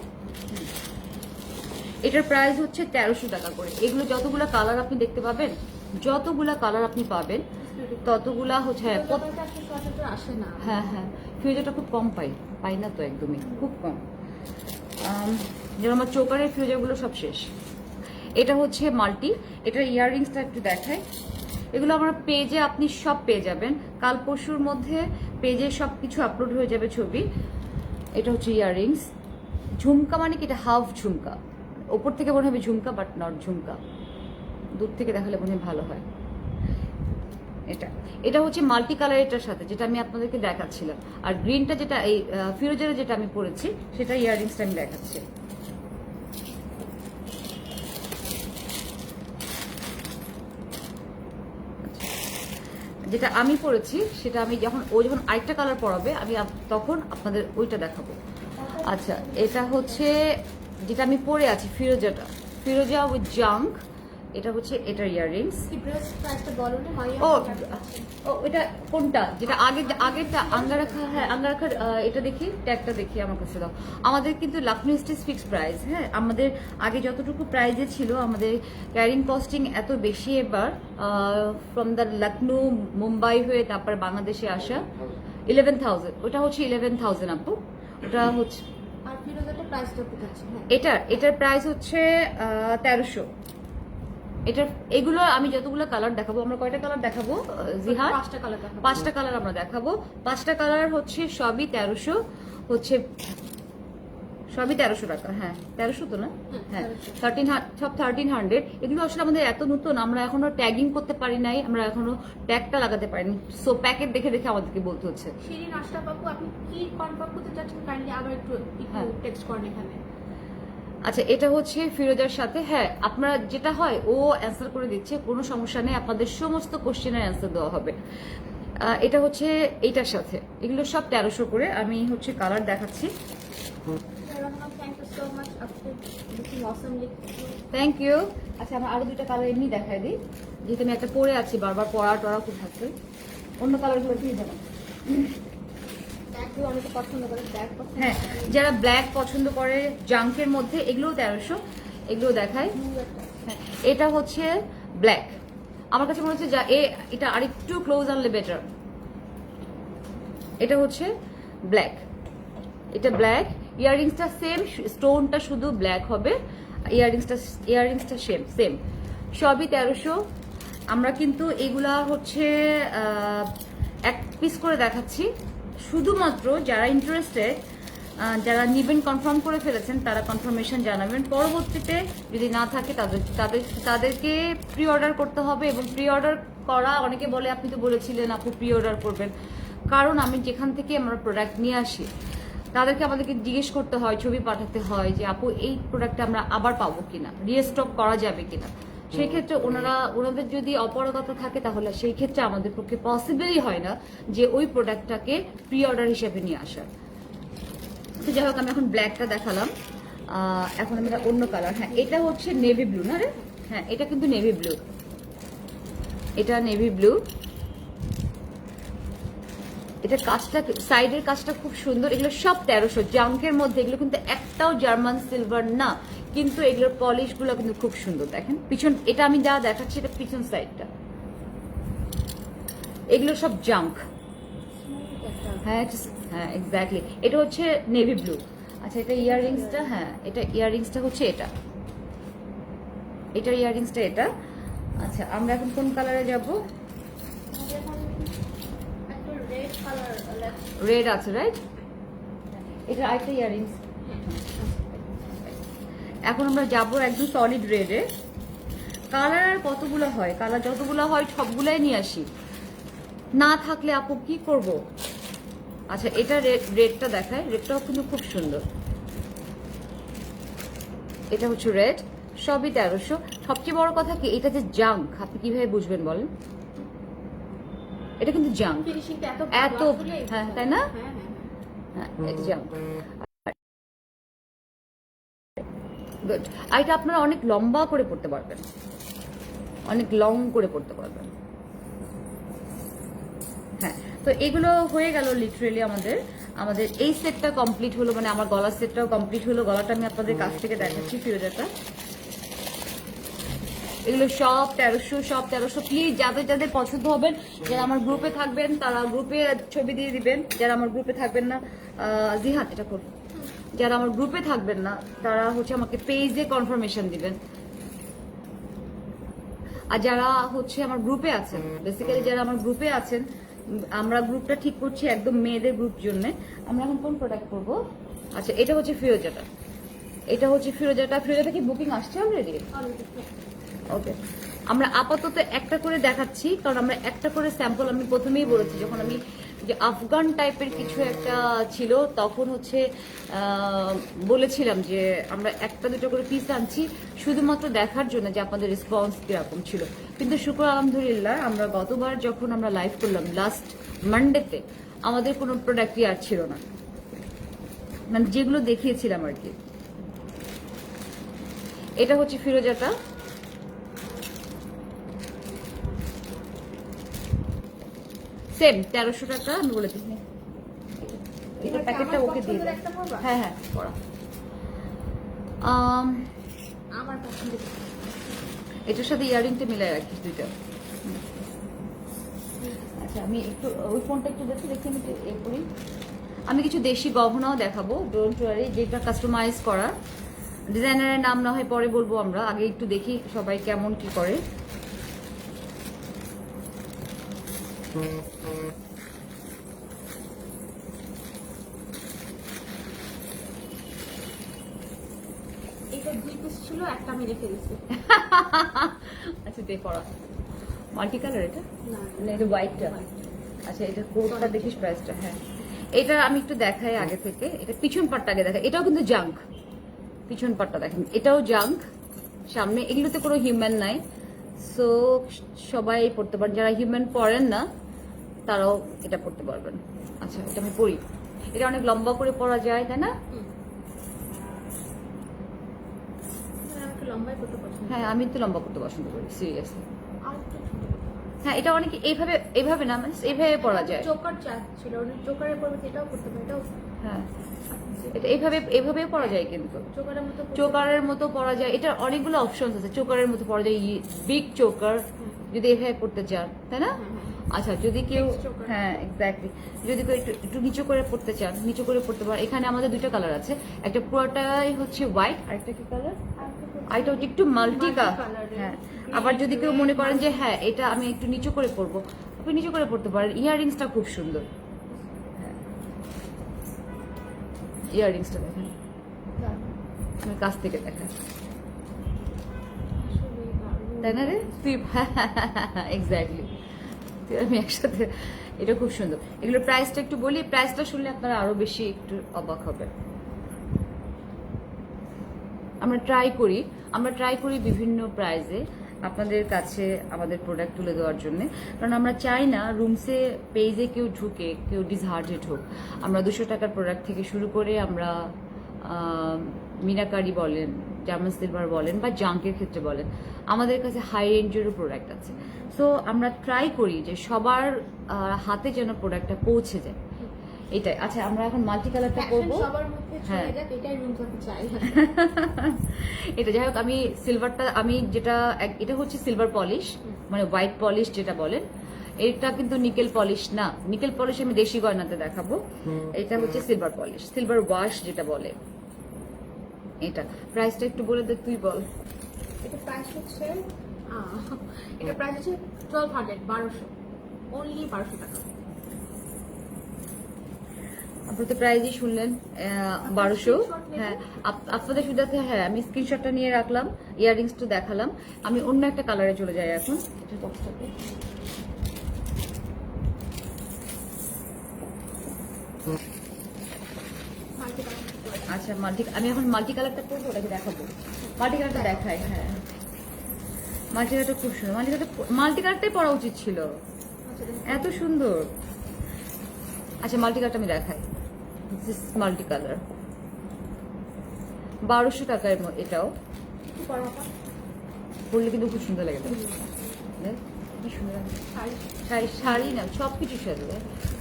এটার প্রাইস হচ্ছে 1300 টাকা করে। এগুলো যতগুলা কালার আপনি দেখতে পাবেন, যতগুলা কালার আপনি পাবেন ততগুলা হচ্ছে। আসে না। হ্যাঁ হ্যাঁ, ফিউজারটা খুব কম পাই না তো, একদমই খুব কম। যেমন আমার চোকারের ফিউজারগুলো সব শেষ। এটা হচ্ছে মাল্টি, এটার ইয়াররিংসটা একটু দেখায়। এগুলো আমার পেজে আপনি সব পেয়ে যাবেন, কাল পরশুর মধ্যে পেজে সব কিছু আপলোড হয়ে যাবে ছবি। এটা হচ্ছে ইয়াররিংস। ঝুমকা মানে কি? এটা হাফ ঝুমকা, ওপর থেকে মনে হবে ঝুমকা বাট নট ঝুমকা, দূর থেকে দেখালে মনে হয় ভালো হয়। এটা হচ্ছে মাল্টি কালার, এটার সাথে যেটা আমি আপনাদেরকে দেখাচ্ছিলাম। আর গ্রিনটা যেটা এই ফিরোজারে যেটা আমি পরেছি সেটা ইয়াররিংসটা আমি দেখাচ্ছি। যেটা আমি পরেছি সেটা আমি যখন আরেকটা কালার পরাবে আমি তখন আপনাদের ওইটা দেখাবো। আচ্ছা, এটা হচ্ছে যেটা আমি পরে আছি ফিরোজা উইথ জাঙ্ক, এটা হচ্ছে এটার ইয়াররিংস। কি ড্রেস প্রাইসটা বলো না মাইয়া? ও ও এটা কোনটা, যেটা আগেরটা আঙ্গারাখা, হ্যাঁ আঙ্গারাখার এটা দেখি, ট্যাগটা দেখি আমার কাছে দাও। আমাদের কিন্তু লাকনো স্টিচ ফিক্সড প্রাইস, হ্যাঁ আমাদের আগে যতটুকু প্রাইজে ছিল, আমাদের ক্যারিং কস্টিং এত বেশি এবার ফ্রম দ্য লখনৌ মুম্বাই হয়ে তারপর বাংলাদেশে আসা 11,000, ওটা হচ্ছে 11,000 আপু, ওটা হচ্ছে। আর ফিরোজাটা প্রাইসটা কোথাচ্ছে? হ্যাঁ এটার প্রাইস হচ্ছে 1300। এটার এগুলো আমি যতগুলো কালার দেখাবো, আমরা কয়টা কালার দেখাবো জিহান? 5টা কালার দেখাবো। 5টা কালার আমরা দেখাবো। 5টা কালার হচ্ছে সবই 1300, হচ্ছে সবই 1300 টাকা। হ্যাঁ 1300 তো না? হ্যাঁ 1300, সব 1300। এগুলো আসলে আমাদের এত নতুন, আমরা এখনো ট্যাগিং করতে পারি নাই, আমরা এখনো ট্যাগটা লাগাতে পারিনি, সো প্যাকেট দেখে দেখে আমাদেরকে বলতে হচ্ছে। শিরিন আশরাফ আপু, আপনি কি কনফার্ম করতে চাচ্ছেন কাইন্ডলি আবার একটু হ্যাঁ। টেক্সট করেন এখানে। আচ্ছা এটা হচ্ছে ফিরোজার সাথে, হ্যাঁ আপনারা যেটা হয় ও অ্যান্সার করে দিচ্ছে, কোনো সমস্যা নেই, আপনাদের সমস্ত কোশ্চেনের অ্যান্সার দেওয়া হবে। এটা হচ্ছে এইটার সাথে, এগুলো সব 1300 করে। আমি হচ্ছে কালার দেখাচ্ছি। থ্যাংক ইউ সো মাচ আপু, লুকিং অসমলি। Thank you. আচ্ছা আমার আরো দুইটা কালার এমনি দেখাই দিই, যেহেতু আমি একটা পরে আছি, বারবার পরা টরা খুব থাকছে। অন্য কালারগুলো দিয়ে দেবো। ব্যাগগুলো অনেকে পছন্দ করে, ব্যাগ পছন্দ হ্যাঁ যারা ব্ল্যাক পছন্দ করে জাঙ্কের মধ্যে, এগুলোও 1300, এগুলো দেখায়। হ্যাঁ এটা হচ্ছে ব্ল্যাক, আমার কাছে মনে হচ্ছে যা এটা আরেকটু ক্লোজ আনলে বেটার। এটা হচ্ছে ব্ল্যাক, এটা ব্ল্যাক, ইয়াররিংসটা সেম, স্টোনটা শুধু ব্ল্যাক হবে, ইয়াররিংসটা সেম, সবই 1300। আমরা কিন্তু এগুলা হচ্ছে এক পিস করে দেখাচ্ছি, শুধুমাত্র যারা ইন্টারেস্টেড, যারা নিবেন কনফার্ম করে ফেলেছেন তারা কনফার্মেশন জানাবেন, পরবর্তীতে যদি না থাকে তাদেরকে প্রি অর্ডার করতে হবে। এবং প্রি অর্ডার করা, অনেকে বলে আপনি তো বলেছিলেন আপু প্রি অর্ডার করবেন, কারণ আমি যেখান থেকে আমরা প্রোডাক্ট নিয়ে আসি আমাদেরকে জিজ্ঞেস করতে হয়, ছবি পাঠাতে হয় যে আপু এই প্রোডাক্টটা আমরা আবার পাবো কিনা, রিস্টক করা যাবে কিনা। সেই ক্ষেত্রে ওনাদের যদি অপারগতা থাকে, তাহলে সেই ক্ষেত্রে আমাদের পক্ষে পসিবলই হয় না যে ওই প্রোডাক্টটাকে প্রি অর্ডার হিসেবে নিয়ে আসার। তো যাই হোক, আমি এখন ব্ল্যাকটা দেখালাম, এখন আমি অন্য কালার। হ্যাঁ এটা হচ্ছে নেভি ব্লু না রে? হ্যাঁ এটা কিন্তু নেভি ব্লু, এটা নেভি ব্লু। এটা কাজটা, সাইডের কাজটা খুব সুন্দর। এগুলো সব 1300 জাঙ্কের মধ্যে, এগুলো কিন্তু একটাও জার্মান সিলভার না, কিন্তু এগুলোর পলিশ গুলো কিন্তু খুব সুন্দর। দেখেন পিছন, এটা আমি যা দেখাচ্ছি এটা পিছন সাইডটা, এগুলো সব জাঙ্ক। হ্যাঁ হ্যাঁ এক্স্যাক্টলি, এটা হচ্ছে নেভি ব্লু। আচ্ছা এটা ইয়াররিংসটা, হ্যাঁ এটা ইয়াররিংসটা হচ্ছে এটা ইয়াররিংসটা এটা। আচ্ছা আমরা এখন কোন কালারে যাব? রেড আছে রাইট, এটা আরেকটা ইয়াররিংস। এখন আমরা যাবো একদম সলিড রেডে। কালার আর কতগুলো হয়, কালার যতগুলো হয় সবগুলাই নিয়ে আসি, না থাকলে আপু কি করব? আচ্ছা এটা রেডটা দেখায়, রেডটাও কিন্তু খুব সুন্দর। এটা হচ্ছে রেড, সবই 1300। সবচেয়ে বড় কথা কি, এটা যে জাঙ্ক, আপনি কিভাবে বুঝবেন বলেন? এটা কিন্তু জাঙ্ক, ফিনিশিংটা এত, হ্যাঁ তাই না? হ্যাঁ এটা জাঙ্ক। গুড। আর এটা আপনারা অনেক লম্বা করে পড়তে পারবেন, অনেক লং করে পড়তে পারবেন। হ্যাঁ তো এগুলো হয়ে গেল লিটারেলি আমাদের এই সেটটা কমপ্লিট হলো, মানে আমার গলার সেটটাও কমপ্লিট হলো। গলাটা আমি আপনাদের কাছ থেকে দেখাচ্ছি, ফিরোজাটা। এগুলো সব 1300। প্লিজ যাদের পছন্দ হবেন, যারা আমার গ্রুপে থাকবেন তারা গ্রুপে ছবি দিয়ে দিবেন, যারা আমার গ্রুপে থাকবেন না, জিহান এটা করুন, যারা আমার গ্রুপে থাকবেন না তারা হচ্ছে আমাকে পেজে কনফার্মেশন দিবেন। আর যারা হচ্ছে আমার গ্রুপে আছেন, বেসিক্যালি যারা আমার গ্রুপে আছেন, আমরা গ্রুপটা ঠিক করছি একদম মেয়েদের গ্রুপ জন্য। আমরা এখন কোন প্রোডাক্ট করবো? আচ্ছা এটা হচ্ছে ফিরোজাটা, ফিরোজাটা কি বুকিং আসছে অলরেডি? ওকে, আমরা আপাতত একটা করে দেখাচ্ছি, কারণ আমরা একটা করে স্যাম্পল, আমি প্রথমেই বলেছি যখন আমি যে আফগান টাইপের কিছু একটা ছিল তখন হচ্ছে বলেছিলাম যে আমরা একটা দুটো করে পিস আনছি শুধুমাত্র দেখার জন্য যে আপনাদের রেসপন্স কিরকম ছিল। কিন্তু শুকর আলহামদুলিল্লাহ, আমরা গতবার যখন আমরা লাইভ করলাম লাস্ট মানডেতে, আমাদের কোনো প্রোডাক্টই আর ছিল না, মানে যেগুলো দেখিয়েছিলাম আর কি। এটা হচ্ছে ফিরোজাটা, সেম 1300 টাকা আমি বলে দিই। এটা প্যাকেটটা ওকে দিয়ে দাও। একটা পরবা? হ্যাঁ হ্যাঁ পড়া। আমার পছন্দের এটার সাথে ইয়ারিংটা মিলাই রাখিস দুইটা। আচ্ছা আমি একটু ওই ফোনটা একটু দেখি আমি একটু এ করি। আমি কিছু দেশি গহনাও দেখাবো, ডোন্ট ওয়ারি, যেটা কাস্টমাইজ করা। ডিজাইনারের নাম না হয় পরে বলবো, আমরা আগে একটু দেখি সবাই কেমন কি করে। এটা 2 পিস ছিল, একটা আমি রেখে দিয়েছি। আচ্ছা দে পড়া। মাল্টি কালার এটা না না, এটা হোয়াইটটা। আচ্ছা এটা কোডটা দেখিস প্রাইসটা। হ্যাঁ এটা আমি একটু দেখাই আগে থেকে। এটা পিছন পাটটা আগে দেখাই। এটাও কিন্তু জাঙ্ক, পিছন পাটটা দেখেন, এটাও জাঙ্ক। সামনে এগুলোতে কোনো হিউম্যান নাই, সো সবাই পড়তে পারেন। যারা হিউম্যান পড়েন না তারাও এটা পড়তে পারবেন। আচ্ছা এটা আমি পড়ি। এটা অনেক লম্বা করে পড়া যায়, তাই না? আমাকে লম্বাই করতে পছন্দ। হ্যাঁ আমি তো লম্বা করতে পছন্দ করি সিরিয়াসলি। আর একটু ছোট। হ্যাঁ এটা অনেক এইভাবে না, মানে এইভাবে পড়া যায়। চোকার ছিল, চোকারের পরে এটাও করতে পারে, এটাও হ্যাঁ এটা এইভাবে পড়া যায়, কিন্তু চোকারের মতো চোকারের মতো পড়া যায়। এটা অনেকগুলো অপশনস আছে। চোকারের মতো পড়া যায়, বিগ চোকার যদি এভাবে পড়তে চান, তাই না? আচ্ছা যদি কেউ, Big choker। হ্যাঁ এক্স্যাক্টলি, যদি কেউ একটু নিচু করে পড়তে চান, নিচু করে পড়তে পারেন। এখানে আমাদের দুটো কালার আছে, একটা পুরোটাই হচ্ছে হোয়াইট, আরেকটা কি কালার, আরেকটা হচ্ছে একটু মাল্টি কালার। হ্যাঁ আবার যদি কেউ মনে করেন যে হ্যাঁ এটা আমি একটু নিচু করে পড়বো, আপনি নিচু করে পড়তে পারেন। ইয়াররিংসটা খুব সুন্দর। হ্যাঁ ইয়াররিংসটা দেখেন, আমি কাছ থেকে দেখাই, তাই না রে? তুই এক্স্যাক্টলি, তুই আমি একসাথে। এটা খুব সুন্দর। এগুলোর প্রাইসটা একটু বলি, প্রাইসটা শুনলে আপনারা আরো বেশি একটু অবাক হবে। আমরা ট্রাই করি বিভিন্ন প্রাইজে আপনাদের কাছে আমাদের প্রোডাক্ট তুলে দেওয়ার জন্য, কারণ আমরা চাই না রুমসে পেজে কেউ ঢুকে কেউ ডিসহার্টেড হোক। আমরা 200 টাকার প্রোডাক্ট থেকে শুরু করে আমরা মিনাকারি বলেন, জার্মান সিলভার বলেন, বা জাঙ্কের ক্ষেত্রে বলেন, আমাদের কাছে হাই রেঞ্জেরও প্রোডাক্ট আছে। সো আমরা ট্রাই করি যে সবার হাতে যেন প্রোডাক্টটা পৌঁছে যায়, এটাই। আচ্ছা আমরা এখন মাল্টি কালারটা করবো। সবার মধ্যে হ্যাঁ। ছড়িয়ে যাক, এটাই রুম থাকতে চাই। এটা যাই হোক, আমি সিলভারটা, আমি যেটা এটা হচ্ছে সিলভার পলিশ, মানে হোয়াইট পলিশ যেটা বলেন। এটা কিন্তু নিকেল পলিশ না। নিকেল পলিশ আমি দেশি গয়নাতে দেখাবো। এটা হচ্ছে সিলভার পলিশ, সিলভার ওয়াশ যেটা বলে। এটা প্রাইসটা একটু বলে দে, তুই বল। এটা প্রাইস হচ্ছে 1200, অনলি 1200 টাকা। আপনারা তো প্রাইজই শুনলেন, 1200। হ্যাঁ আপনাদের সুবিধাতে হ্যাঁ আমি স্ক্রিনশটটা নিয়ে রাখলাম, ইয়াররিংসটা দেখালাম। আমি অন্য একটা কালারে চলে যাই এখন। এটা বক্সটাতে আচ্ছা আমি এখন মাল্টি কালারটা করবো, ওটাকে দেখাবো। মাল্টি কালারটা দেখাই। হ্যাঁ মাল্টি কালারটা খুব সুন্দর। মাল্টি কালারটাই পরা উচিত ছিল, এত সুন্দর। আচ্ছা মাল্টি কালারটা আমি দেখাই। মাল্টি কালার 1200 টাকার এটাও পরলে কিন্তু খুব সুন্দর লাগে। কি সুন্দর শাড়ি না, সবকিছুর সাথে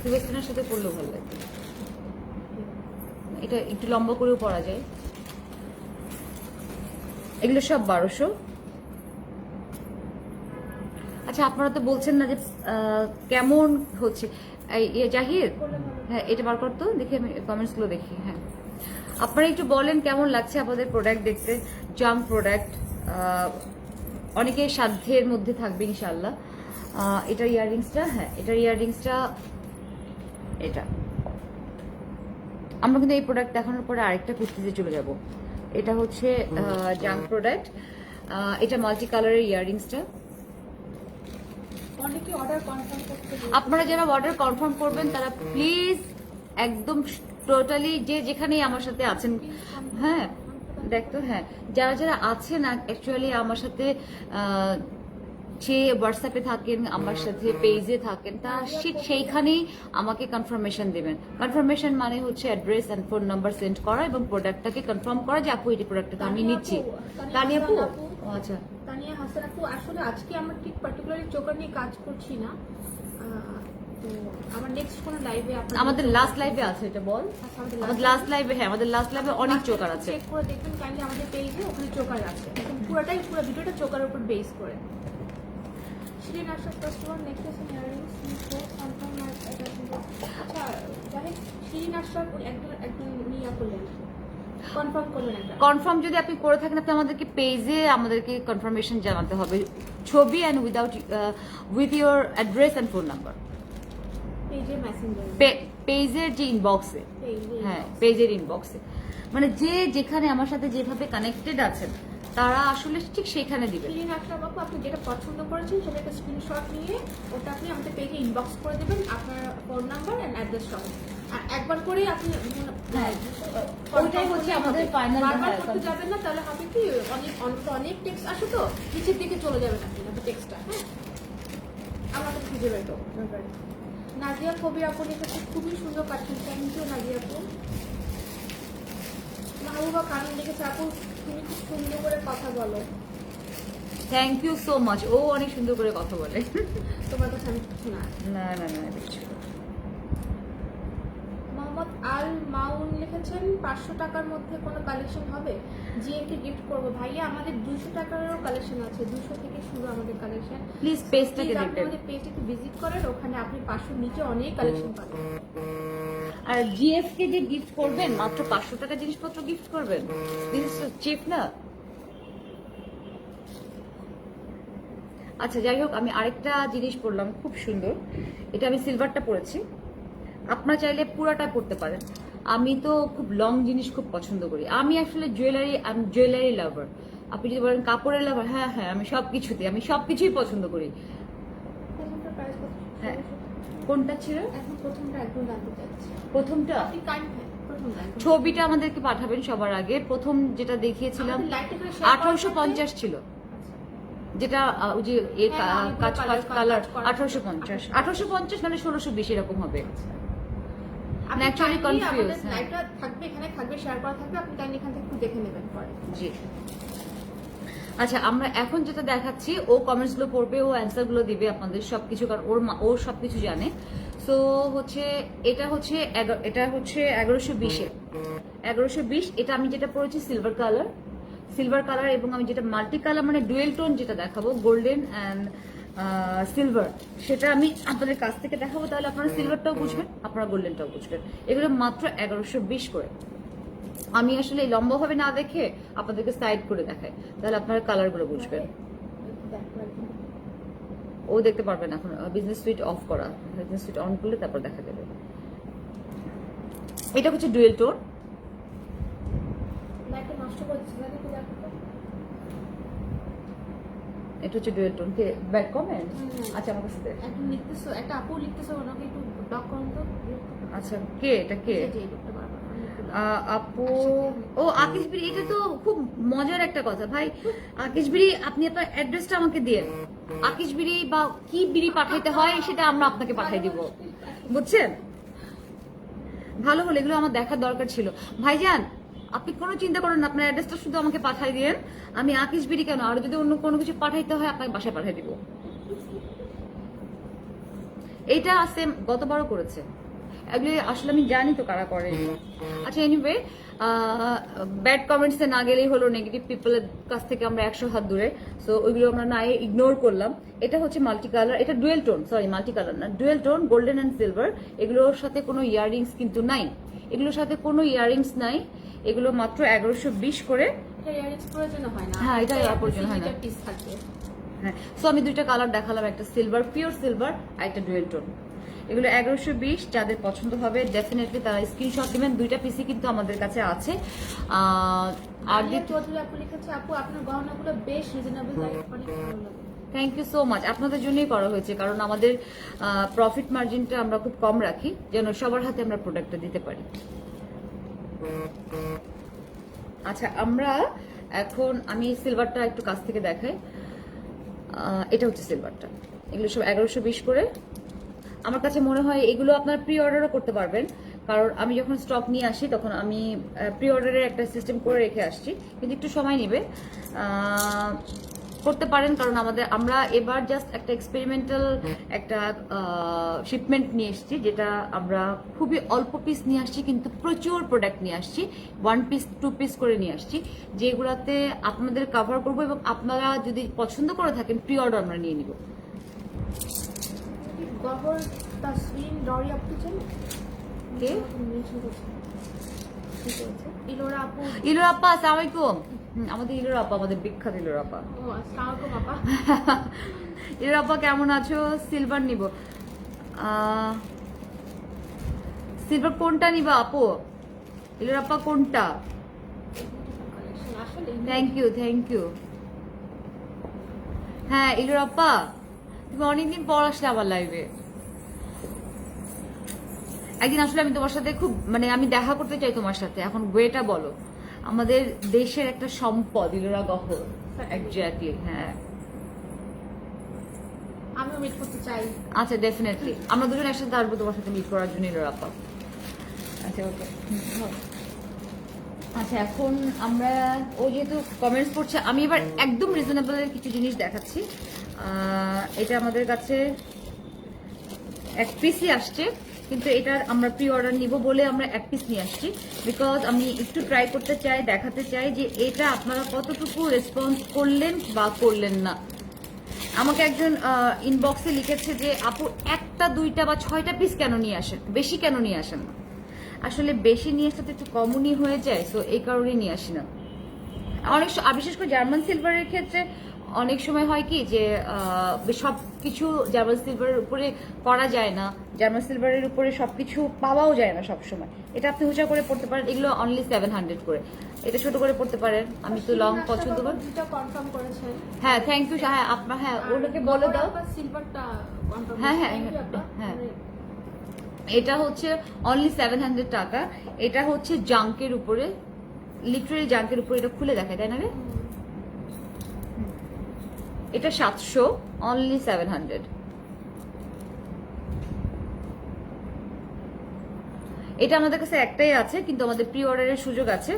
ওয়েস্টার্নের সাথে পরলেও ভালো লাগে। এটা একটু লম্বা করেও পরা যায়। এগুলো সব 1200। আচ্ছা আপনারা তো বলছেন না যে কেমন হচ্ছে জাহিদ। হ্যাঁ এটা বার করতো, দেখি আমি কমেন্টস গুলো দেখি। হ্যাঁ আপনারা একটু বলেন কেমন লাগছে আমাদের প্রোডাক্ট দেখতে। জাম প্রোডাক্ট, অনেকের সাধ্যের মধ্যে থাকবে ইনশাল্লাহ। এটার ইয়াররিংসটা, হ্যাঁ এটার ইয়াররিংসটা এটা। আমরা কিন্তু এই প্রোডাক্ট দেখানোর পরে আরেকটা কুর্তিতে চলে যাব। এটা হচ্ছে জাম প্রোডাক্ট, এটা মাল্টি কালারের ইয়াররিংসটা। অনেকে অর্ডার কনফার্ম করতে, আপনারা যারা অর্ডার কনফার্ম করবেন তারা প্লিজ একদম টোটালি যে যেখানেই আমার সাথে আছেন, হ্যাঁ দেখতো, হ্যাঁ যারা যারা আছেন অ্যাকচুয়ালি আমার সাথে সে হোয়াটসঅ্যাপে থাকেন, আমার সাথে পেজে থাকেন, তা সেইখানেই আমাকে কনফার্মেশন দেবেন। কনফার্মেশন মানে হচ্ছে address and phone number send করা এবং প্রোডাক্টটাকে কনফার্ম করা যে আপু এই প্রোডাক্টটা আমি নিচ্ছি। তানিয়া আপু, আচ্ছা তানিয়া হাসান আপু, আসলে আজকে আমরা ঠিক পার্টিকুলারলি চোকার নিয়ে কাজ করছি না। তো আমার নেক্সট কোন লাইভে আমাদের লাস্ট লাইভে আছে এটা বল। আমাদের লাস্ট লাইভে, হ্যাঁ আমাদের লাস্ট লাইভে অনেক চোকার আছে। চেক করে দেখবেন কাইন্ডলি আমাদের পেজে, ওখানে চোকার আছে একদম পুরো ভিডিওটা চোকার উপর বেস করে। Shirin Ashraf customer necklace and earrings confirm আচ্ছা যাই শিরিন আশরাফ একজন নিয়া করলেন, কনফার্ম করলেন একটা কনফার্ম যদি আপনি করে থাকেন, আপনি আমাদেরকে পেজে আমাদেরকে কনফার্মেশন জানাতে হবে, ছবি and with your address and phone number. পেজে মেসেঞ্জার পেজের যে ইনবক্সে, হ্যাঁ পেজের ইনবক্সে, মানে যে যেখানে আমার সাথে যেভাবে কানেক্টেড আছেন তারা আসলে ঠিক সেখানে দিবেন। শিরিন আশরাফ আপু, আপনি যেটা পছন্দ করেছেন সেটা একটা স্ক্রিনশট নিয়ে ওটা আপনি আমাদের পেজে ইনবক্স করে দেবেন, আপনার ফোন নাম্বার এন্ড অ্যাড্রেস সহ। আর একবার করে আপনি ওইটাই হচ্ছে আমাদের ফাইনাল। বারবার করতে যাবেন না, তাহলে হবে কি অনেক টেক্সট আসে তো নিচের দিকে চলে যাবেন আপনি টেক্সটটা। হ্যাঁ আমাকে খুঁজে বের করো। নাজিয়া কবির আপু লিখেছে খুবই সুন্দর কাটছেন, থ্যাংক ইউ নাজিয়া আপু। মাহবুবা কানুন লিখেছে আপু তুমি খুব সুন্দর করে কথা বলো। Thank you so much. ও অনেক সুন্দর করে কথা বলে। তোমার কাছে আমি কিছু না। না না না কিছু। মোহাম্মদ আল মাউন লিখেছেন 500 টাকার মধ্যে কোনো কালেকশন হবে? জিএমকে গিফট করবো ভাইয়া, আমাদের 200 টাকারও কালেকশন আছে, 200 থেকে শুরু আমাদের কালেকশন। প্লিজ পেজটাকে আপনি দেখবেন, আমাদের পেজটাকে ভিজিট করেন, ওখানে আপনি 500 নিচে অনেক কালেকশন পাবেন। আর জিএফ কে যে গিফট করবেন মাত্র 500 টাকা জিনিসপত্র গিফট করবেন, দিস ইজ চিপ না। আচ্ছা যাই হোক, আমি আরেকটা জিনিস পরলাম খুব সুন্দর, এটা আমি সিলভারটা পরেছি, আপনারা চাইলে পুরাটা পরতে পারেন। আমি তো খুব লং জিনিস খুব পছন্দ করি, আমি আসলে জুয়েলারি লাভার। আপনি যদি বলেন কাপড়ের লাভার, হ্যাঁ হ্যাঁ আমি সবকিছুতে, আমি সবকিছুই পছন্দ করি। প্রথমটা প্রাইস কত? হ্যাঁ কোনটা ছিল? এখন প্রথমটা একদম জানতে চাচ্ছি। প্রথমটা আপনি প্রথমটা ছবিটা আমাদেরকে পাঠাবেন সবার আগে। প্রথম যেটা দেখিয়েছিলাম 1850 ছিল, যেটা ওই যে কাজ কালার 1850 মানে 1620 এরকম হবে। আপনি Actually confused, হ্যাঁ। লাইভটা থাকবে, এখানে থাকবে, শেয়ার করা থাকবে, আপনি কাইন্ডলি এখান থেকে একটু দেখে নেবেন পরে। জি আচ্ছা, আমরা এখন যেটা দেখাচ্ছি ও কমেন্টস গুলো পড়বে, ও অ্যান্সার গুলো দিবে আপনাদের সবকিছু, কারণ ও সবকিছু জানে। সো হচ্ছে এটা হচ্ছে 1120 এটা আমি যেটা পড়েছি সিলভার কালার, এবং আমি যেটা মাল্টি কালার মানে ডুয়েল টোন যেটা দেখাবো গোল্ডেন অ্যান্ড সিলভার, সেটা আমি আপনাদের কাছ থেকে দেখাবো, তাহলে আপনারা সিলভারটাও বুঝবেন, আপনারা গোল্ডেনটাও বুঝবেন। এগুলো মাত্র 1120 করে। আমি আসলে লম্বাভাবে না দেখে আপনাদেরকে সাইড করে দেখাই, তাহলে আপনারা কালারগুলো বুঝবেন। ও দেখতে পারবেন এখন, বিজনেস সুইট অফ করা, বিজনেস সুইট অন করলে তারপর দেখা যাবে। এটা হচ্ছে ডুয়েল টোন। লাইটটা নষ্ট করে দিচ্ছি না, দেখো দেখো। এটা হচ্ছে ডুয়েল টোন। কে ব্যাক কমেন্ট? আচ্ছা আমার কাছে দেখ। এখন লিখতেছো, একটা আপু লিখতেছো, ওনাকে একটু ব্লক করুন তো। আচ্ছা কে এটা কে? যে লিখতে পারবা আপু ও আকিশ বিড়ি, এটা তো খুব মজার একটা কথা ভাই। আকিশ বিড়ি আপনি আপনার অ্যাড্রেসটা আমাকে দিয়ে, আকিশ বিড়ি বা কি বিড়ি পাঠাইতে হয় সেটা আমরা আপনাকে পাঠাই দিব, বুঝছেন? ভালো হলো, এগুলো আমার দেখার দরকার ছিল। ভাইজান আপনি কোনো চিন্তা করেন না, আপনার অ্যাড্রেসটা শুধু আমাকে পাঠাই দিয়েন, আমি আকিশ বিড়ি কেন, আর যদি অন্য কোনো কিছু পাঠাইতে হয় আপনাকে বাসায় পাঠাই দিব। এইটা সেম গতবারও করেছে, এগুলি আসলে আমি জানি তো কারা করে। আচ্ছা এনিওয়ে, ব্যাড কমেন্টসে না গেলেই হলো, নেগেটিভ পিপলের কাছ থেকে আমরা 100 হাত দূরে, সো ওইগুলো আমরা না ইগনোর করলাম। এটা হচ্ছে মাল্টি কালার, এটা dual tone, sorry multi colour না, dual tone, golden and silver. এগুলোর সাথে কোনো ইয়াররিংস কিন্তু নাই, এগুলোর সাথে কোনো ইয়াররিংস নাই, এগুলো মাত্র 1120 করে। ইয়ারিংস প্রয়োজন হয় না। হ্যাঁ এটা প্রয়োজন হয় না। পিস থাকবে। হ্যাঁ, সো আমি দুইটা কালার দেখালাম, একটা সিলভার পিওর সিলভার আর একটা ডুয়েল টোন। এগুলো 1120, যাদের পছন্দ হবে ডেফিনেটলি তারা স্ক্রিনশট দিবেন। দুইটা পিসি কিন্তু আমাদের কাছে আছে। আর চৌধুরী আপু লিখেছে আপু আপনার গহনাগুলো বেশ রিজনেবল, অনেক ভালো লাগে। থ্যাংক ইউ সো মাচ, আপনাদের জন্যই করা হয়েছে, কারণ আমাদের প্রফিট মার্জিনটা আমরা খুব কম রাখি, যেন সবার হাতে আমরা প্রোডাক্টটা দিতে পারি। আচ্ছা আমরা এখন, আমি সিলভারটা একটু কাছ থেকে দেখাই। এটা হচ্ছে সিলভারটা, এগুলো সব 1120 করে। আমার কাছে মনে হয় এগুলো আপনার প্রি অর্ডারও করতে পারবেন, কারণ আমি যখন স্টক নিয়ে আসি তখন আমি প্রি অর্ডারের একটা সিস্টেম করে রেখে আসছি, কিন্তু একটু সময় নেবে। করতে পারেন, কারণ আমরা এবার জাস্ট একটা এক্সপেরিমেন্টাল একটা শিপমেন্ট নিয়ে এসেছি, যেটা আমরা খুবই অল্প পিস নিয়ে আসছি কিন্তু প্রচুর প্রোডাক্ট নিয়ে আসছি, 1 পিস 2 পিস করে নিয়ে আসছি, যেগুলাতে আপনাদের কভার করব এবং আপনারা যদি পছন্দ করে থাকেন প্রি অর্ডার আমরা নিয়ে নিব। গহর তাসরিন ডরি আপু চাই কে? ইলোরা আপু। ইলোর আপা, আসসালামু আলাইকুম। আমাদের ইলোর আপা, আমাদের বিখ্যাত ইলোর আপা। ও আসসালামু আলাইকুম আপা। ইলোর আপা কেমন আছো? সিলভার নিব। সিলভার কোনটা নিবা আপু? ইলোর আপা কোনটা? আসলে থ্যাংক ইউ। হ্যাঁ ইলোর আপা, তুমি অনেকদিন পর আসলে আমার লাইভে। একদিন আসলে আমি তোমার সাথে খুব আমি দেখা করতে চাই তোমার সাথে। এখন ওয়েটা বলো। আমাদের দেশের একটা সম্পদ ইলোরা গহর। এক্স্যাক্টলি, হ্যাঁ। আমিও মিট করতে চাই। আচ্ছা, ডেফিনেটলি আমরা দুজন একসাথে আসবো তোমার সাথে মিট করার জন্য ইলোরা আপা। আচ্ছা, ওকে। আচ্ছা, এখন আমরা ও যেহেতু কমেন্টস করছে, আমি এবার একদম রিজনেবল কিছু জিনিস দেখাচ্ছি। এটা আমাদের কাছে 1 পিসই আসছে, কিন্তু এটার আমরা প্রি অর্ডার নিব বলে আমরা 1 পিস নিয়ে আসছি, বিকজ আমি একটু ট্রাই করতে চাই, দেখাতে চাই যে এটা আপনারা কতটুকু রেসপন্স করলেন বা করলেন না। আমাকে একজন ইনবক্সে লিখেছে যে আপু 1টা 2টা বা 6টা পিস কেন নিয়ে আসেন, বেশি কেন নিয়ে আসেন না? আসলে বেশি নিয়ে আসলে তো একটু কমনই হয়ে যায়, সো এই কারণেই নিয়ে আসি না। বিশেষ করে জার্মান সিলভারের ক্ষেত্রে অনেক সময় হয় কি যে সব কিছু জার্মান সিলভারের উপরে করা যায় না, জার্মান সিলভারের উপরে সবকিছু পাওয়াও যায় না সব সময়। এটা আপনি উঁচা করে পড়তে পারেন, এগুলো অনলি 700 করে। এটা ছোট করে পড়তে পারেন, আমি তো লং পছন্দ করি। যেটা কনফার্ম করেছেন। হ্যাঁ, থ্যাংক ইউ। হ্যাঁ, আপনার ওটাকে বলে দাও। সিলভারটা কনফার্ম। হ্যাঁ, এটা হচ্ছে অনলি 700 টাকা। এটা হচ্ছে জাঙ্কের উপরে, লিটারেলি জাঙ্কের উপরে। এটা খুলে দেখায়, তাই না রে? এটা 700, অনলি 700। এটা আমাদের কাছে একটাই আছে, কিন্তু আমাদের প্রি অর্ডারের সুযোগ আছে।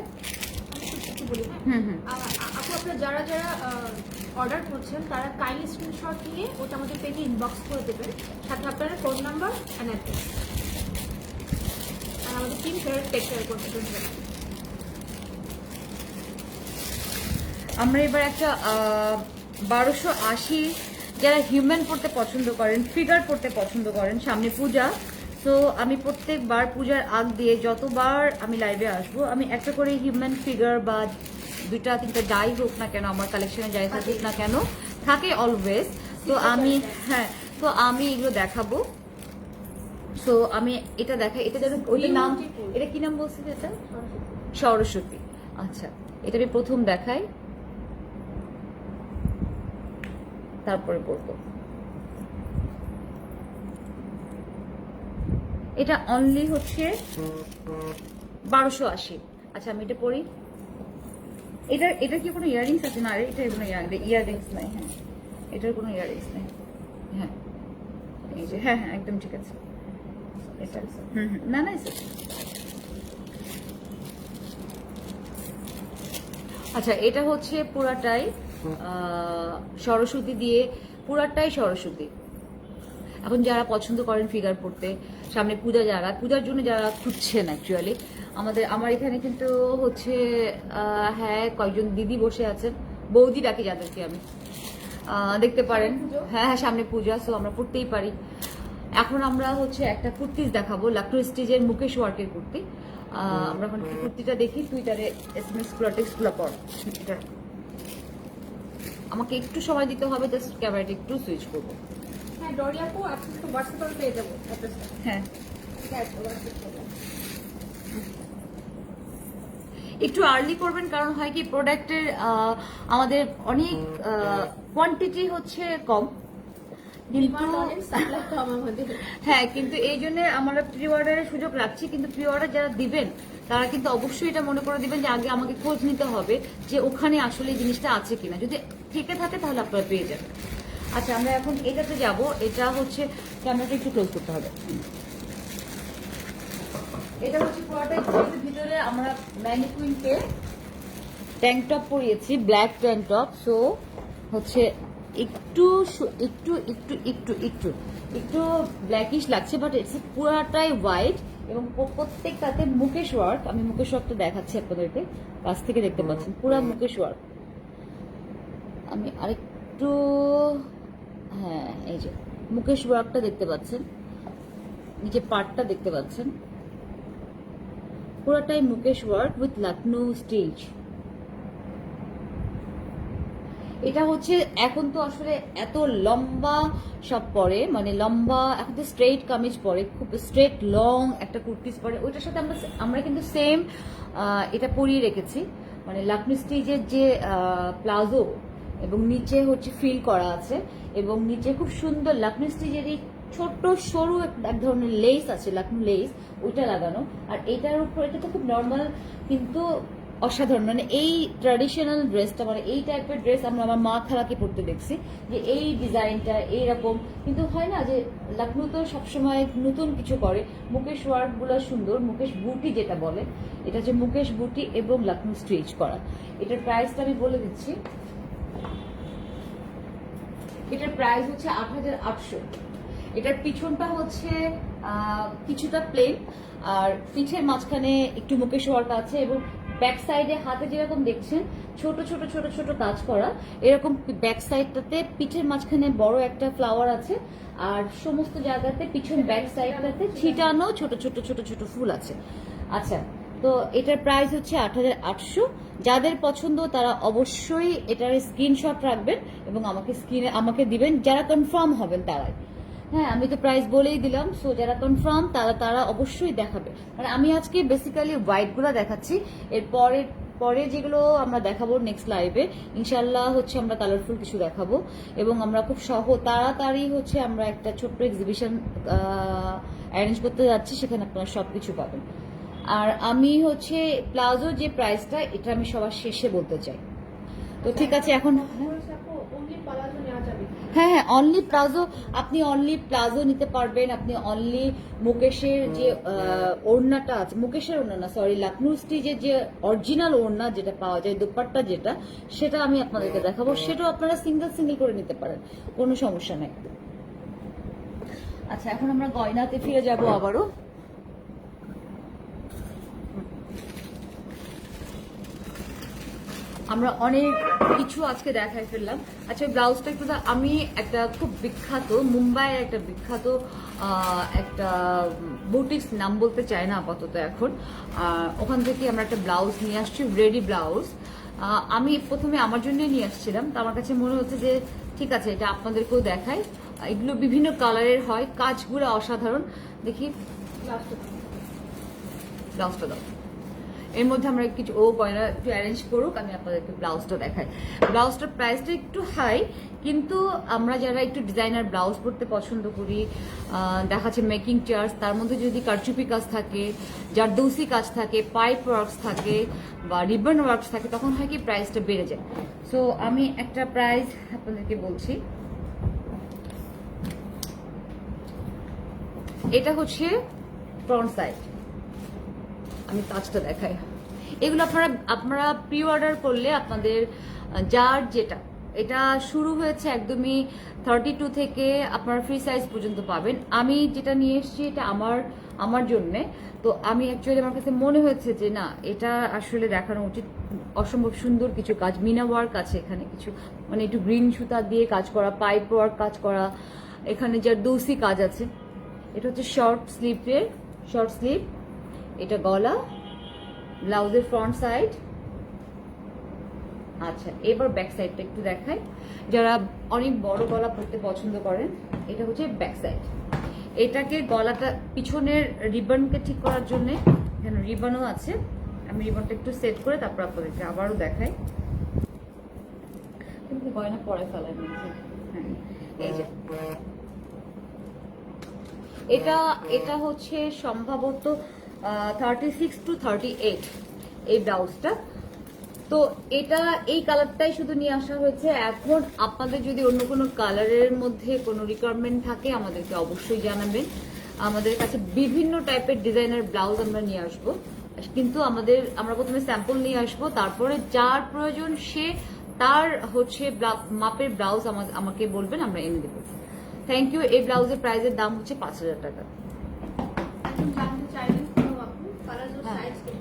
আপু আপনারা যারা যারা অর্ডার করছেন তারা কাইন্ডলি স্ক্রিনশট নিয়ে ওটা আমাদের পেজে ইনবক্স করে দেবেন, সাথে আপনার ফোন নাম্বার এন্ড অ্যাড্রেস, আর আমাদের টিম ফেরত টেক কেয়ার করতে দেবেন। আমরা এবার একটা 1280 যারা হিউম্যান পড়তে পছন্দ করেন, ফিগার পড়তে পছন্দ করেন, সামনে পূজা, তো আমি প্রত্যেকবার পূজার আগ দিয়ে যতবার আমি লাইভে আসবো আমি একটা করে হিউম্যান ফিগার বা 2টা 3টা যাই হোক না কেন, আমার কালেকশনে যাই থাকুক না কেন, থাকে অলওয়েজ। তো আমি এগুলো দেখাবো। সো আমি এটা দেখাই। এটা যেন ওইটার নাম, এটা কি নাম বলছি এটা? সরস্বতী। আচ্ছা, এটা আমি প্রথম দেখাই, তারপরে পড়বো। এটা অনলি হচ্ছে 1280। আচ্ছা, আমি এটা পড়ি। এটা কি কোনো ইয়াররিংস আছে? না রে, এটা কোনো ইয়াররিংস নাই। হ্যাঁ, এটার কোনো ইয়াররিংস নাই। হ্যাঁ, এই যে, হ্যাঁ, একদম ঠিক আছে। এটা না, আচ্ছা, এটা হচ্ছে পুরাটাই সরস্বতী দিয়ে, পুরাটাই সরস্বতী। এখন যারা পছন্দ করেন ফিগার পড়তে, সামনে পূজা, পূজার জন্য যারা খুঁজছেন, অ্যাকচুয়ালি আমার এখানে কিন্তু হচ্ছে হ্যাঁ কয়েকজন দিদি বসে আছেন, বৌদি ডাকি যাদেরকে আমি, দেখতে পারেন। হ্যাঁ, সামনে পূজা, সো আমরা পড়তেই পারি। এখন আমরা হচ্ছে একটা কুর্তিজ দেখাবো, লাক্টো স্টিচের মুকেশ ওয়ার্কের কুর্তি। আমরা এখন কুর্তিটা দেখি। তুই তারে SMS গুলো টেক্সট গুলো পড়। আমাকে একটু সময় দিতে হবে, জাস্ট ক্যামেরাটা একটু সুইচ করবো। হ্যাঁ, ডরি আপু আপনি তো হোয়াটসঅ্যাপে পেয়ে যাবো অ্যাড্রেসটা। হ্যাঁ, একটু আর্লি করবেন, কারণ হয় কি প্রোডাক্টের আমাদের অনেক কোয়ান্টিটি হচ্ছে কম, কিন্তু হ্যাঁ, কিন্তু এই জন্য আমরা প্রি অর্ডারের সুযোগ রাখছি। কিন্তু প্রি অর্ডার যারা দিবেন তারা কিন্তু অবশ্যই এটা মনে করে দিবেন যে আগে আমাকে খোঁজ নিতে হবে যে ওখানে আসলে এই জিনিসটা আছে কিনা। যদি থেকে থাকে তাহলে আপনারা পেয়ে যাবেন। আচ্ছা, আমরা এখন এটাতে যাব। এটা হচ্ছে ক্যামেরাটা একটু ক্লোজ করতে হবে। এটা হচ্ছে পুরোটা ভিতরে আমরা ম্যানিকুইনকে ট্যাঙ্ক টপ পরিয়েছি, ব্ল্যাক ট্যাঙ্ক টপ। সো হচ্ছে একটু একটু একটু একটু একটু একটু ব্ল্যাকিশ লাগছে, বাট ইটস পুরাটাই হোয়াইট এবং প্রত্যেকটাতে মুকেশ ওয়ার্ক। আমি মুকেশ ওয়ার্কটা দেখাচ্ছি আপনাদেরকে, কাছ থেকে দেখতে পাচ্ছেন পুরা মুকেশ ওয়ার্ক। আমি আরেকটু, হ্যাঁ এই যে মুকেশ ওয়ার্কটা দেখতে পাচ্ছেন, নিচে পার্টটা দেখতে পাচ্ছেন, পুরাটাই Mukesh work with Lucknow stitch. এটা হচ্ছে এখন তো আসলে এত লম্বা সব পরে, মানে লম্বা এখন তো স্ট্রেট কামিজ পরে, খুব স্ট্রেট লং একটা কুর্তিজ পরে, ওইটার সাথে আমরা কিন্তু সেম এটা পরিয়ে রেখেছি, মানে লখনৌ স্টিচের যে প্লাজো এবং নিচে হচ্ছে ফিল করা আছে এবং নিচে খুব সুন্দর লখনৌ স্টিচের এই ছোট্ট সরু এক ধরনের লেস আছে, লখনৌ লেস, ওইটা লাগানো। আর এইটার উপর এটা তো খুব নর্মাল কিন্তু অসাধারণ, মানে এই ট্র্যাডিশনাল ড্রেসটা, মানে এই টাইপের ড্রেস আমরা আমার মা খালাকে পরতে দেখছি, যে এই ডিজাইনটা এইরকম। কিন্তু হয় না যে লখনৌ তো সবসময় নতুন কিছু করে, মুকেশ ওয়ার্ক গুলো সুন্দর, মুকেশ বুটি যেটা বলে, এটা হচ্ছে মুকেশ বুটি এবং লখনৌ স্টিচ করা। এটার প্রাইসটা আমি বলে দিচ্ছি, এটার প্রাইস হচ্ছে ৮৮০০। এটার পিছনটা হচ্ছে কিছুটা প্লেন, আর পিঠের মাঝখানে একটু মুকেশ ওয়ার্ক আছে এবং ব্যাক সাইডে হাতে যেরকম দেখছেন ছোট ছোট ছোট ছোট কাজ করা, এরকম ব্যাক সাইডটাতে পিঠের মাঝখানে বড় একটা ফ্লাওয়ার আছে, আর সমস্ত জায়গাতে পিছন ব্যাক সাইডটাতে ছিটানো ছোট ছোট ছোট ছোট ফুল আছে। আচ্ছা, তো এটার প্রাইস হচ্ছে ৮৮০০। যাদের পছন্দ তারা অবশ্যই এটার স্ক্রিনশট রাখবেন এবং আমাকে দিবেন, যারা কনফার্ম হবেন তারাই। হ্যাঁ, আমি তো প্রাইস বলেই দিলাম, সো যারা কনফার্ম তারা অবশ্যই দেখাবে। মানে আমি আজকে বেসিক্যালি হোয়াইট গুলা দেখাচ্ছি, এর পরে যেগুলো আমরা দেখাবো নেক্সট লাইভে ইনশাল্লাহ হচ্ছে আমরা কালারফুল কিছু দেখাবো এবং আমরা খুব তাড়াতাড়ি হচ্ছে আমরা একটা ছোট্ট এক্সিবিশন অ্যারেঞ্জ করতে যাচ্ছি, সেখানে আপনারা সবকিছু পাবেন। আর আমি হচ্ছে প্লাজো যে প্রাইসটা, এটা আমি সবার শেষে বলতে চাই। তো ঠিক আছে, এখন হ্যাঁ হ্যাঁ, অনলি প্লাজো, আপনি অনলি প্লাজো নিতে পারবেন, আপনি অনলি মুকেশের যে ওড়নাটা আছে, মুকেশের ওড়না না সরি, লখনৌ স্টিচের যে অরিজিনাল ওড়না যেটা পাওয়া যায়, দোপাট্টা যেটা, সেটা আমি আপনাদেরকে দেখাবো, সেটাও আপনারা সিঙ্গেল সিঙ্গেল করে নিতে পারেন, কোনো সমস্যা নেই। আচ্ছা, এখন আমরা গয়নাতে ফিরে যাব আবারও। আমরা অনেক কিছু আজকে দেখাই ফেললাম। আচ্ছা, ব্লাউজটা একটু, আমি একটা খুব বিখ্যাত, মুম্বাইয়ের একটা বিখ্যাত একটা বুটিক্স, নাম বলতে চাই না আপাতত এখন, ওখান থেকে আমরা একটা ব্লাউজ নিয়ে আসছি, রেডি ব্লাউজ। আমি প্রথমে আমার জন্য নিয়ে আসছিলাম, তো আমার কাছে মনে হচ্ছে যে ঠিক আছে এটা আপনাদেরকেও দেখাই। এগুলো বিভিন্ন কালারের হয়, কাজগুলো অসাধারণ। দেখি ব্লাউজটা দাও, এর মধ্যে আমরা কিছু গয়না একটু অ্যারেঞ্জ করুক, আমি আপনাদেরকে ব্লাউজটা দেখাই। ব্লাউজটার প্রাইসটা একটু হাই, কিন্তু আমরা যারা একটু ডিজাইনার ব্লাউজ পরতে পছন্দ করি, দেখাচ্ছে মেকিং চার্জ, তার মধ্যে যদি কারচুপি কাজ থাকে, জারদৌসি কাজ থাকে, পাইপ ওয়ার্কস থাকে বা রিবন ওয়ার্কস থাকে, তখন হয় কি প্রাইসটা বেড়ে যায়। সো আমি একটা প্রাইস আপনাদেরকে বলছি, এটা হচ্ছে ফ্রন্ট সাইড, আমি কাজটা দেখাই। এগুলো আপনারা প্রি অর্ডার করলে আপনাদের যার যেটা, এটা শুরু হয়েছে একদমই 32 থেকে আপনারা ফ্রি সাইজ পর্যন্ত পাবেন। আমি যেটা নিয়ে এসেছি এটা আমার জন্যে, তো আমি অ্যাকচুয়ালি আমার কাছে মনে হয়েছে যে না, এটা আসলে দেখানো উচিত। অসম্ভব সুন্দর কিছু কাজ, মিনা ওয়ার্ক আছে এখানে কিছু, মানে একটু গ্রিন সুতা দিয়ে কাজ করা, পাইপ ওয়ার্ক কাজ করা, এখানে জারদৌসি কাজ আছে। এটা হচ্ছে শর্ট স্লিভ, এটা গলা, ব্লাউজের ফ্রন্ট সাইড। আচ্ছা, এবার ব্যাক সাইডটা একটু দেখাই, যারা অনেক বড় গলা পরতে পছন্দ করেন, এটা হচ্ছে ব্যাক সাইড। এটাকে গলাটা পিছনের রিবনকে ঠিক করার জন্য এখানে রিবনও আছে, আমি রিবনটা একটু সেট করে তারপর আপনাদেরকে আবারও দেখাই। কিন্তু গয়না পরে ফেলার মধ্যে, হ্যাঁ এই যে এটা হচ্ছে সম্ভবত 36 to 38 এই ব্লাউজটা। তো এটা এই কালারটাই শুধু নিয়ে আসা হয়েছে। এখন আপনাদের যদি অন্য কোনো কালারের মধ্যে কোনো রিকোয়ারমেন্ট থাকে আমাদেরকে অবশ্যই জানাবেন। আমাদের কাছে বিভিন্ন টাইপের ডিজাইনার ব্লাউজ আমরা নিয়ে আসবো, কিন্তু আমরা প্রথমে স্যাম্পল নিয়ে আসবো, তারপরে যার প্রয়োজন সে তার হচ্ছে মাপের ব্লাউজ আমাকে বলবেন, আমরা এনে দেবো। Thank you. এই ব্লাউজের প্রাইসের দাম হচ্ছে 5,000 টাকা। একদম জানতে চাইলেন কোনো আপু প্লাজো হ্যাঁ। সাইজ কি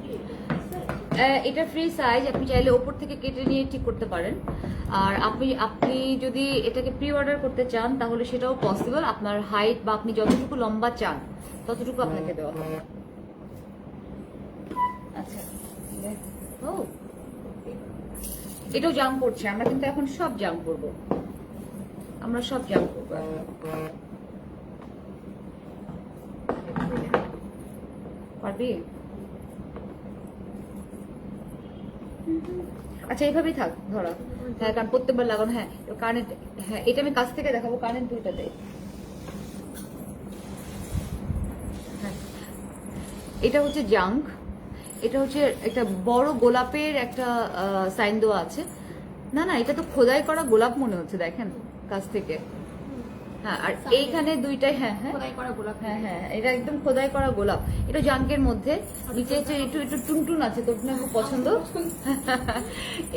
এটা ফ্রি সাইজ, আপনি চাইলে ওপর থেকে কেটে নিয়ে ঠিক করতে পারেন। আর আপনি যদি এটাকে প্রি অর্ডার করতে চান তাহলে সেটাও পসিবল। আপনার হাইট বা আপনি যতটুকু লম্বা চান ততটুকু আপনাকে দেওয়া হবে। আচ্ছা, ও এটাও জাম্প করছে। আমরা কিন্তু এখন সব জাম্প করবো, আমরা সব জাম্প করবো। পারবি? আচ্ছা এইভাবেই থাক ধরা। হ্যাঁ, কারণ প্রত্যেকবার লাগানো। হ্যাঁ কানে, হ্যাঁ এটা আমি কাছ থেকে দেখাবো, কানের দুইটাতে। হ্যাঁ, এটা হচ্ছে জাঙ্ক। এটা হচ্ছে একটা বড় গোলাপের একটা সাইন দেওয়া আছে। না না, এটা তো খোদাই করা গোলাপ মনে হচ্ছে, দেখেন কাছ থেকে। হ্যাঁ, আর এইখানে দুইটাই, হ্যাঁ হ্যাঁ খোদাই করা গোলাপ। হ্যাঁ হ্যাঁ, এটা একদম খোদাই করা গোলাপ। এটা জাঙ্কের মধ্যে, নিচে হচ্ছে একটু একটু টুনটুন আছে, তো আপনার খুব পছন্দ।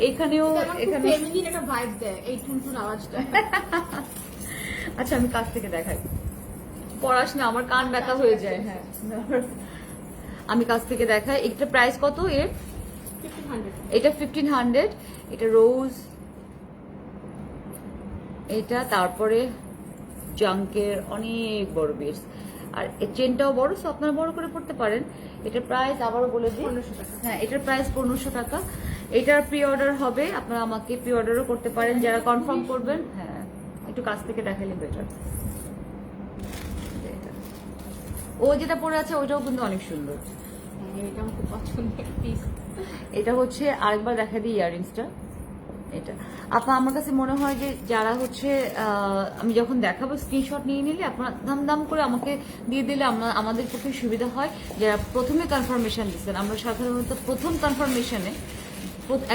এখানেও এখানে ফেমিনিন একটা ভাইব দেয় এই টুনটুন আওয়াজটা। আচ্ছা আমি কাছ থেকে দেখাই। পড়াস না, আমার কান ব্যথা হয়ে যায়। হ্যাঁ, আমি কাছ থেকে দেখাই। এটা প্রাইস কত এর? 1500। এটা 1500। এটা রোজ, এটা তারপরে জাঙ্কের অনেক বড় বেস, আর এর চেনটাও বড়, সো আপনারা বড় করে পড়তে পারেন। এটার প্রাইস আবারও বলে দিই, 1500 টাকা। হ্যাঁ এটার প্রাইস 1500 টাকা। এটার প্রি অর্ডার হবে, আপনারা আমাকে প্রি অর্ডারও করতে পারেন যারা কনফার্ম করবেন। হ্যাঁ, একটু কাছ থেকে দেখালে বেটার। ও যেটা পরে আছে ওইটাও কিন্তু অনেক সুন্দর। হ্যাঁ, এটা আমার খুব পছন্দের পিস। এটা হচ্ছে, আরেকবার দেখা দিই ইয়াররিংসটা। এটা আমার কাছে মনে হয় যে যারা হচ্ছে আমি যখন দেখাবো স্ক্রিনশট নিয়ে নিলে আপনারা দাম দাম করে আমাকে দিয়ে দিলে আমাদের পক্ষে সুবিধা হয়। যারা প্রথমে কনফার্মেশন দিচ্ছেন, আমরা সাধারণত প্রথম কনফার্মেশনে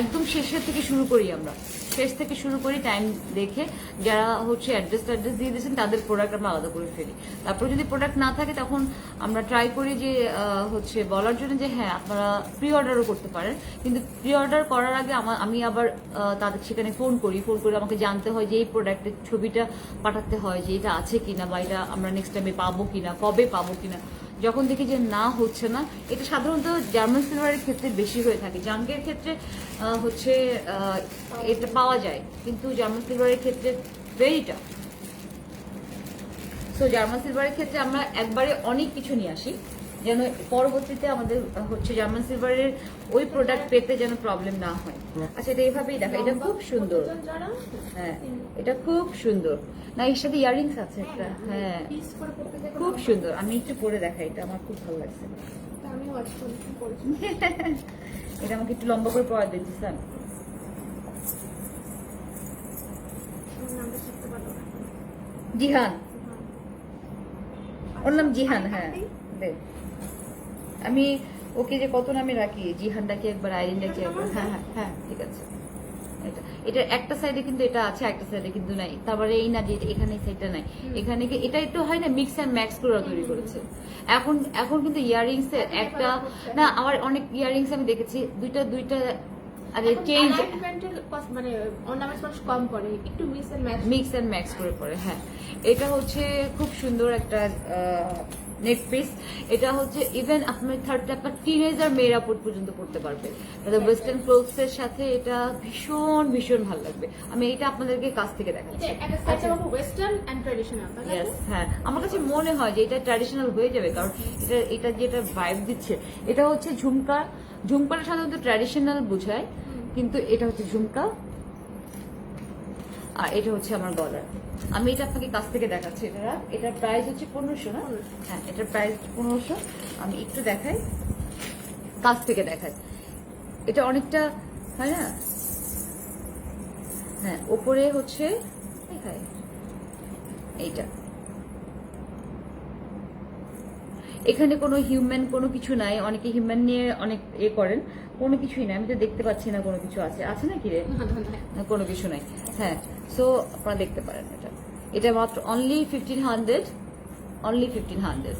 একদম শেষের থেকে শুরু করি, আমরা শেষ থেকে শুরু করি টাইম দেখে। যারা হচ্ছে অ্যাড্রেস দিয়ে দিয়েছেন তাদের প্রোডাক্ট আমরা আলাদা করে ফেলি। তারপর যদি প্রোডাক্ট না থাকে তখন আমরা ট্রাই করি যে হচ্ছে বলার জন্য যে হ্যাঁ আপনারা প্রি অর্ডারও করতে পারেন, কিন্তু প্রি অর্ডার করার আগে আমি আবার তাদের সেখানে ফোন করে আমাকে জানতে হয় যে এই প্রোডাক্টের ছবিটা পাঠাতে হয় যে এটা আছে কিনা, বা এটা আমরা নেক্সট টাইমে পাবো কিনা, কবে পাবো কিনা। যখন দেখি যে না হচ্ছে না, এটা সাধারণত জার্মান সিলভারের ক্ষেত্রে বেশি হয়ে থাকে। জাঙ্কের ক্ষেত্রে হচ্ছে এটা পাওয়া যায়, কিন্তু জার্মান সিলভারের ক্ষেত্রে ভেরিটা। সো জার্মান সিলভারের ক্ষেত্রে আমরা একবারে অনেক কিছু নিয়ে আসি, যেন পরবর্তীতে আমাদের হচ্ছে জার্মান সিলভারের ওই প্রোডাক্ট পেতে যেন প্রবলেম না হয়। আচ্ছা এটা এইভাবেই দেখা, এটা খুব সুন্দর। হ্যাঁ, এটা খুব সুন্দর। না এর সাথে ইয়াররিংস আছে একটা। হ্যাঁ, পিস করে পড়তে দেখো খুব সুন্দর। আমি একটু পরে দেখাই, এটা আমার খুব ভালো লাগছে। আমি ওয়াচ করেছি। এটা আমাকে একটু লম্বা করে পড়া দিচ্ছি স্যার। আমার নামটা শিখতে পারলো না। জিহান, ওর নাম জিহান। হ্যাঁ দে, আমি ওকে যে কত নামে রাখি, জিহান ডাকি একবার, আইরিন ডাকি একবার। হ্যাঁ হ্যাঁ হ্যাঁ ঠিক আছে। এটা একটা সাইডে কিন্তু এটা আছে, একটা সাইডে কিন্তু নাই। তারপরে এই না যে এখানে সাইডটা নাই, এখানে এটা একটু হয় না মিক্স অ্যান্ড ম্যাক্স করে তৈরি করেছে। এখন কিন্তু ইয়াররিংস এর একটা না, আমার অনেক ইয়াররিংস আমি দেখেছি দুইটা আরে চেঞ্জ, মানে অর্নামেন্টস মানুষ কম করে, একটু মিক্স এন্ড ম্যাচ করে পরে। হ্যাঁ, এটা হচ্ছে খুব সুন্দর একটা নেক পিস। এটা হচ্ছে ইভেন আপনার আপনার টিনেজার মেয়েরা পর্যন্ত পড়তে পারবে। ওয়েস্টার্ন ক্লোথস এর সাথে এটা ভীষণ ভীষণ ভালো লাগবে। আমি এটা আপনাদেরকে কাছ থেকে দেখাচ্ছি। Western and traditional. হ্যাঁ, আমার কাছে মনে হয় যে এটা ট্র্যাডিশনাল হয়ে যাবে, কারণ এটা যেটা ভাইব দিচ্ছে, এটা হচ্ছে ঝুমকা। ঝুমকাটা সাধারণত ট্র্যাডিশনাল বোঝায়, কিন্তু এটা হচ্ছে ঝুমকা, আর এটা হচ্ছে আমার গলার। আমি এটা আপনাকে কাছ থেকে দেখাচ্ছি। এটার প্রাইস হচ্ছে 1500 না? হ্যাঁ, এটার প্রাইস 1500। আমি একটু দেখাই, কাছ থেকে দেখাই। এটা অনেকটা হয় না? হ্যাঁ, ওপরে হচ্ছে এইটা, এখানে কোনো হিউম্যান কোনো কিছু নাই। অনেকে হিউম্যান নিয়ে অনেক করেন, কোনো কিছুই নাই। আমি তো দেখতে পাচ্ছি না কোনো কিছু আছে নাকি রে? না, কোনো কিছু নাই। হ্যাঁ, সো আপনারা দেখতে পারেন। এটা মাত্র অনলি 1500, অনলি 1500।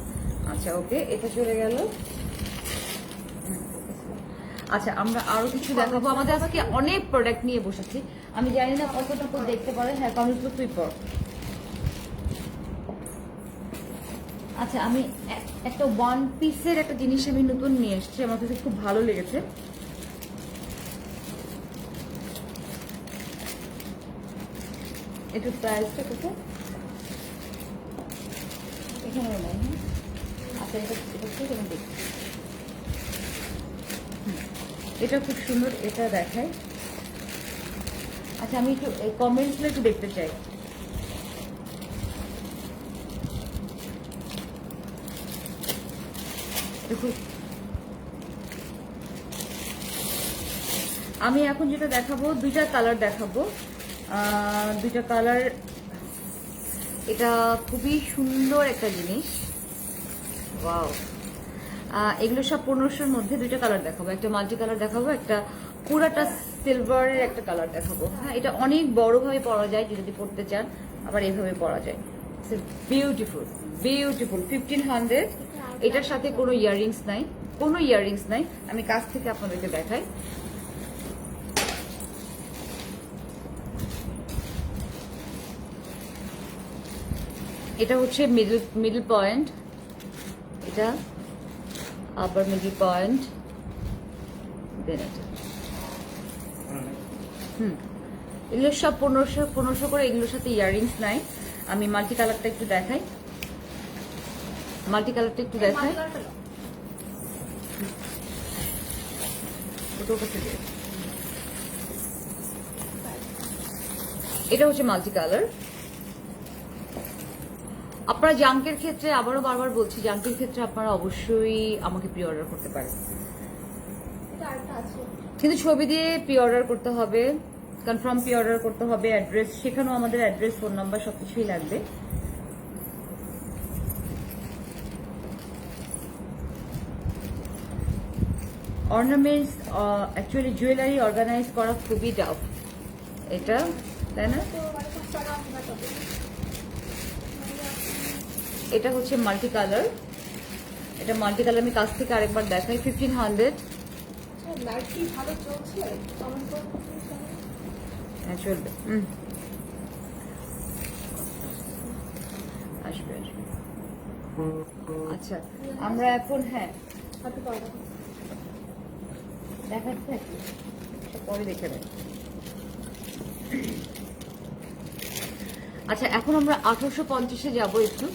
আচ্ছা ওকে, এটা চলে গেল। আচ্ছা আমরা আরো কিছু দেখাবো, আমাদের আজকে অনেক প্রোডাক্ট নিয়ে বসেছি, আমি জানি না কতটুকু দেখতে পারে। হ্যাঁ কমেন্ট তুই পর। আচ্ছা আমি একটা ওয়ান পিসের একটা জিনিস আমি নতুন নিয়ে এসেছি, আমার কাছে খুব ভালো লেগেছে। একটু প্রাইসটা কত এখানে নাই? আচ্ছা এটা থেকে আমি দেখি। এটা খুব সুন্দর, এটা দেখায়। আচ্ছা আমি একটু কমেন্টসগুলো একটু দেখতে চাই। দেখুন আমি এখন যেটা দেখাবো দুইটা কালার দেখাবো, দুইটা কালার। এটা খুবই সুন্দর একটা জিনিস, ওয়াও। এগুলো সব 1500-র মধ্যে দুইটা কালার দেখাবো, একটা মাল্টি কালার দেখাবো, একটা পুরাটা সিলভারের একটা কালার দেখাবো। হ্যাঁ এটা অনেক বড়ভাবে পরা যায়, যদি পরতে চান আবার এভাবে পরা যায়। Beautiful beautiful 1500। এটার সাথে কোনো ইয়াররিংস নাই, কোনো ইয়াররিংস নাই। আমি কাছ থেকে আপনাদেরকে দেখাই। এটা হচ্ছে মিডল পয়েন্ট, এটা আবার মিডল পয়েন্ট, দেন এটা। এগুলো সব 1500 করে, এগুলোর সাথে ইয়াররিংস নাই। আমি মাল্টি কালারটা একটু দেখাই, মাল্টি কালারটা একটু দেখাই। এটা হচ্ছে মাল্টি কালার। আপনারা জাঙ্কের ক্ষেত্রে, আবারও বারবার বলছি, জাঙ্কের ক্ষেত্রে আপনারা অবশ্যই আমাকে প্রি অর্ডার করতে পারেন, কিন্তু ছবি দিয়ে প্রি অর্ডার করতে হবে, কনফার্ম প্রি অর্ডার করতে হবে। অ্যাড্রেস, সেখানেও আমাদের অ্যাড্রেস, ফোন নাম্বার সবকিছুই লাগবে। অর্নামেন্টস, অ্যাকচুয়ালি জুয়েলারি অর্গানাইজ করা খুবই টাফ, এটা তাই না? এটা হচ্ছে মাল্টি কালার, এটা মাল্টি কালার। আমি কাছ থেকে আরেকবার দেখাই। 1500। হ্যাঁ চলবে, আসবে আসবে। আচ্ছা আমরা এখন, হ্যাঁ দেখাতে থাকি, পরে দেখে নেই। আচ্ছা এখন আমরা 1850-এ যাবো, একটু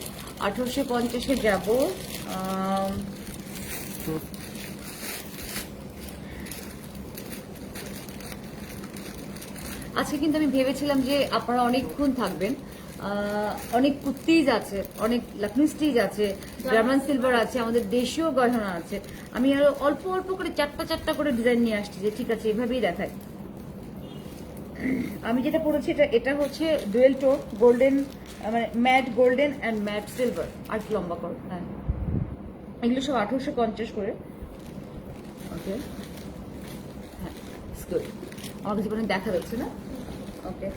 1850-এ যাবো। আজকে কিন্তু আমি ভেবেছিলাম যে আপনারা অনেকক্ষণ থাকবেন। অনেক কুর্তিজ আছে, অনেক লখনৌ স্টিচ আছে, জার্মান সিলভার আছে, আমাদের দেশীয় গহনা আছে। আমি আরো অল্প অল্প করে চারটা করে ডিজাইন নিয়ে আসছি, যে ঠিক আছে এভাবেই দেখাই। আমি যেটা পড়েছি এটা হচ্ছে ডুয়েল টোন গোল্ডেন, মানে matte golden and matte silver. আর কি লম্বা করো, হ্যাঁ এগুলো সব 1850 করে। ওকে হ্যাঁ গুড, আমার কাছে কোনো দেখা যাচ্ছে না। ওকে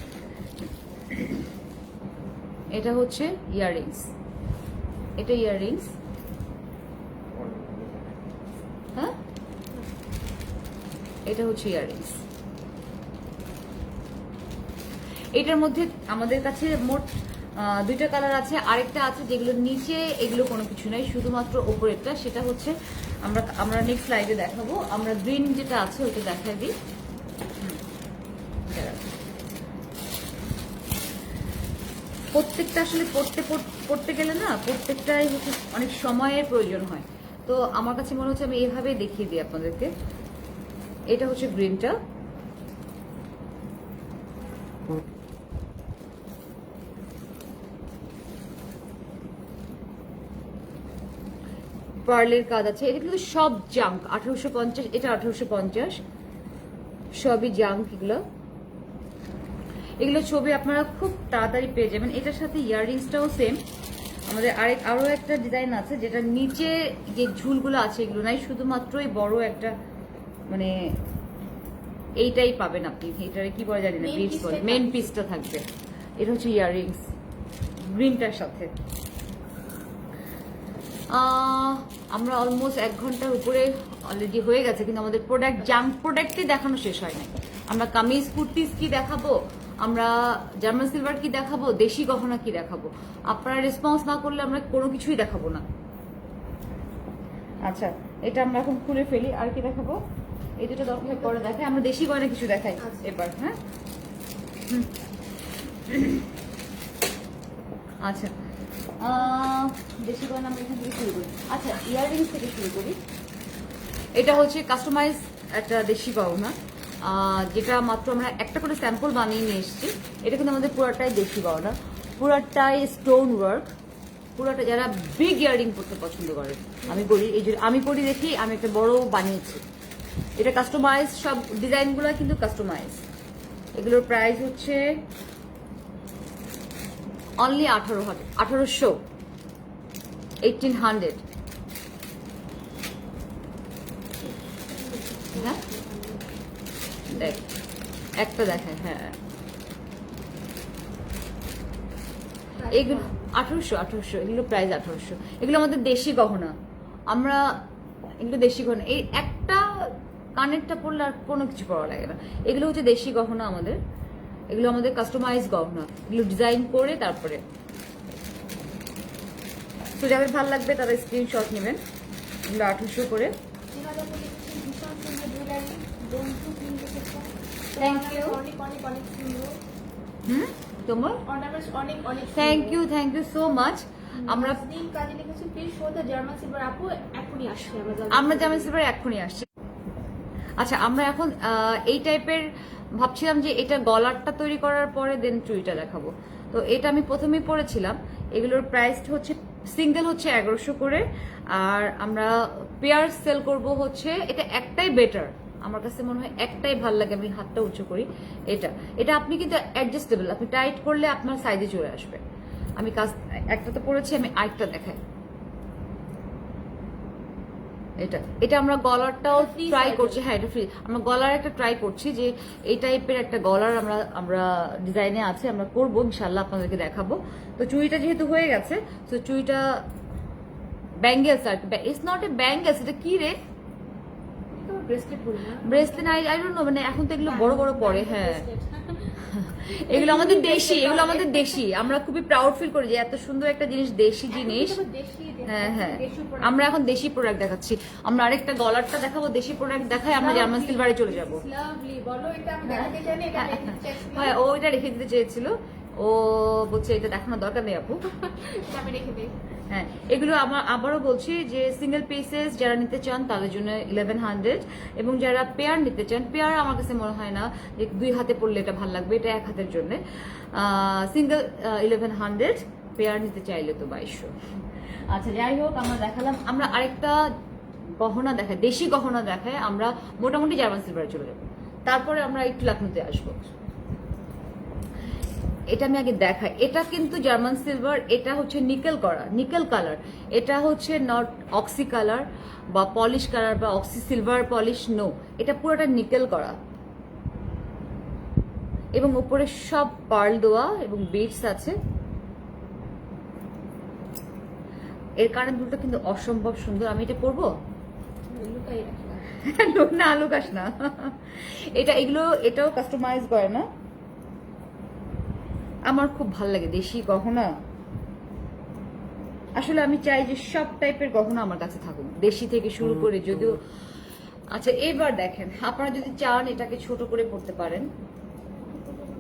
এটা হচ্ছে ইয়াররিংস, এটা ইয়াররিংস। হ্যাঁ এটা হচ্ছে ইয়াররিংস। এটার মধ্যে আমাদের কাছে মোট দুইটা কালার আছে, আরেকটা আছে যেগুলো নিচে, এগুলো কোনো কিছু নাই, শুধুমাত্র ওপরেরটা। সেটা হচ্ছে আমরা নেক্সট স্লাইডে দেখাবো। আমরা গ্রিন যেটা আছে ওইটা দেখাই দিই। প্রত্যেকটা আসলে পড়তে গেলে না, প্রত্যেকটাই হচ্ছে অনেক সময়ের প্রয়োজন হয়। তো আমার কাছে মনে হচ্ছে আমি এইভাবে দেখিয়ে দিই আপনাদেরকে। এটা হচ্ছে গ্রিনটা, পার্লের কাজ আছে। এটা কিন্তু সব জাঙ্ক, 1850, এটা 1850, সবই জাঙ্ক। এগুলো ছবি আপনারা খুব তাড়াতাড়ি পেয়ে যাবেন। এটার সাথে ইয়াররিংসটাও সেম। আমাদের আরো একটা ডিজাইন আছে, যেটা নিচে যে ঝুলগুলো আছে এগুলো নাই, শুধুমাত্রই বড় একটা, মানে এইটাই পাবেন আপনি। এটারে কি বলে জানি না, বিটস বলে, মেন পিসটা থাকবে। এটা হচ্ছে ইয়াররিংস গ্রিনটার সাথে। আমরা অলমোস্ট 1 ঘন্টার উপরে অলরেডি হয়ে গেছে, কিন্তু আমাদের প্রোডাক্ট জাঙ্ক প্রোডাক্টই দেখানো শেষ হয় নাই। আমরা কামিজ কুর্তিস কি দেখাবো, আমরা জার্মান সিলভার কি দেখাবো, দেশি গহনা কি দেখাবো, আপনারা রেসপন্স না করলে আমরা কোনো কিছুই দেখাবো না। আচ্ছা, এটা আমরা এখন খুলে ফেলি। আর কি দেখাবো? এই দুটো দরকার পরে দেখাই। আমরা দেশি গয়না কিছু দেখাই এবার। হ্যাঁ, আচ্ছা, দেশি গয়না আমরা এখান থেকে শুরু করি। আচ্ছা, ইয়াররিংস থেকে শুরু করি। এটা হচ্ছে কাস্টমাইজ একটা দেশি গহনা, যেটা মাত্র আমরা একটা করে স্যাম্পল বানিয়ে নিয়ে এসেছি। এটা কিন্তু আমাদের পুরাটাই দেশি গহনা, পুরাটাই স্টোন ওয়ার্ক, পুরাটা। যারা বিগ ইয়াররিং পরতে পছন্দ করে, আমি করি, এই যে আমি করি দেখি আমি একটা বড় বানিয়েছি। এটা কাস্টমাইজ, সব ডিজাইনগুলো কিন্তু কাস্টমাইজ। এগুলোর প্রাইস হচ্ছে অনলি 1800, 1800। হ্যাঁ, দেখ একটা দেখায়। হ্যাঁ, এগুলো 1800, এগুলো প্রাইস 1800। এগুলো আমাদের দেশি গহনা, আমরা এগুলো দেশি গহনা। এই একটা কানেরটা পরলে আর কোনো কিছু পরা লাগে না। এগুলো হচ্ছে দেশি গহনা আমাদের, এগুলো আমাদের কাস্টমাইজ গহনা, এগুলো ডিজাইন করে তারপরে। তো যাদের ভালো লাগবে তারা স্ক্রিনশট নেবেন। এগুলো 1800 করে। থ্যাংক ইউ, তোমার থ্যাংক ইউ সো মাচ। আমরা জার্মান সিলভার এখনই আসছি। আচ্ছা, আমরা এখন এই টাইপের ভাবছিলাম যে এটা গলারটা তৈরি করার পরে দেন চুড়িটা দেখাবো। তো এটা আমি প্রথমেই পরেছিলাম। এগুলোর প্রাইস হচ্ছে সিঙ্গেল হচ্ছে 1100 করে, আর আমরা পেয়ার সেল করব হচ্ছে, এটা একটাই বেটার আমার কাছে মনে হয়, একটাই ভাল লাগে। আমি হাতটা উঁচু করি। এটা আপনি কিন্তু অ্যাডজাস্টেবল, আপনি টাইট করলে আপনার সাইজে চলে আসবে। আমি একটা তো পরেছি, আমি আরেকটা দেখাই। এটা আমরা গলারটাও ট্রাই করছি। হ্যাঁ, এটা ফ্রি। আমরা গলার একটা ট্রাই করছি, যে এই টাইপের একটা গলার আমরা ডিজাইনে আছে, আমরা করবো ইনশাল্লাহ, আপনাদেরকে দেখাবো। তো চুড়িটা যেহেতু হয়ে গেছে, তো চুড়িটা ব্যাঙ্গেলস আর ইটস নট এ ব্যাঙ্গেলস, এটা কি রে? ব্রেসলেট, আই ডোন্ট নো, মানে এখন তো এগুলো বড় বড় পরে। হ্যাঁ, এগুলো আমাদের দেশি, আমরা খুবই প্রাউড ফিল করি যে এত সুন্দর একটা জিনিস, দেশি জিনিস। হ্যাঁ, আমরা এখন দেশি প্রোডাক্ট দেখাচ্ছি। আমরা আরেকটা গলারটা দেখাবো, দেশি প্রোডাক্ট দেখাই, আমরা জার্মান সিলভারে চলে যাবো। হ্যাঁ, ও এটা রেখে দিতে চেয়েছিল, ও বলছে এটা দেখানোর দরকার নেই আপু, আমি রেখে দিই। হ্যাঁ, এগুলো আবারও বলছি যে সিঙ্গেল পিসেস যারা নিতে চান তাদের জন্য 1100, এবং যারা পেয়ার নিতে চান, পেয়ার আমার কাছে মনে হয় না যে 2 হাতে পড়লে এটা ভালো লাগবে, এটা 1 হাতের জন্য। সিঙ্গেল 1100, পেয়ার নিতে চাইলে তো 2200। আচ্ছা, যাই হোক, আমরা দেখালাম। আমরা আরেকটা গহনা দেখাই, দেশি গহনা দেখাই। আমরা মোটামুটি জার্মান সিলভারে চলে যাবো, তারপরে আমরা একটু লাখনৌতে আসবো। এটা আমি আগে দেখাই। এটা কিন্তু জার্মান সিলভার, এটা হচ্ছে নিকেল করা, নিকেল কালার। এটা হচ্ছে নট অক্সি কালার বা পলিশ কালার বা অক্সি সিলভার পলিশ, নো, এটা পুরোটা নিকেল করা, এবং উপরে সব পার্ল দেওয়া এবং বিটস আছে। এর কারণে দুটো কিন্তু অসম্ভব সুন্দর। আমি এটা পরবো না, লুকাস না। এটাও কাস্টমাইজ করে না, আমার খুব ভালো লাগে দেশি গহনা। আসলে আমি চাই যে সব টাইপের গহনা আমার কাছে থাকুক, দেশি থেকে শুরু করে। যদিও আচ্ছা, এবার দেখেন, আপনারা যদি চান এটাকে ছোট করে পড়তে পারেন,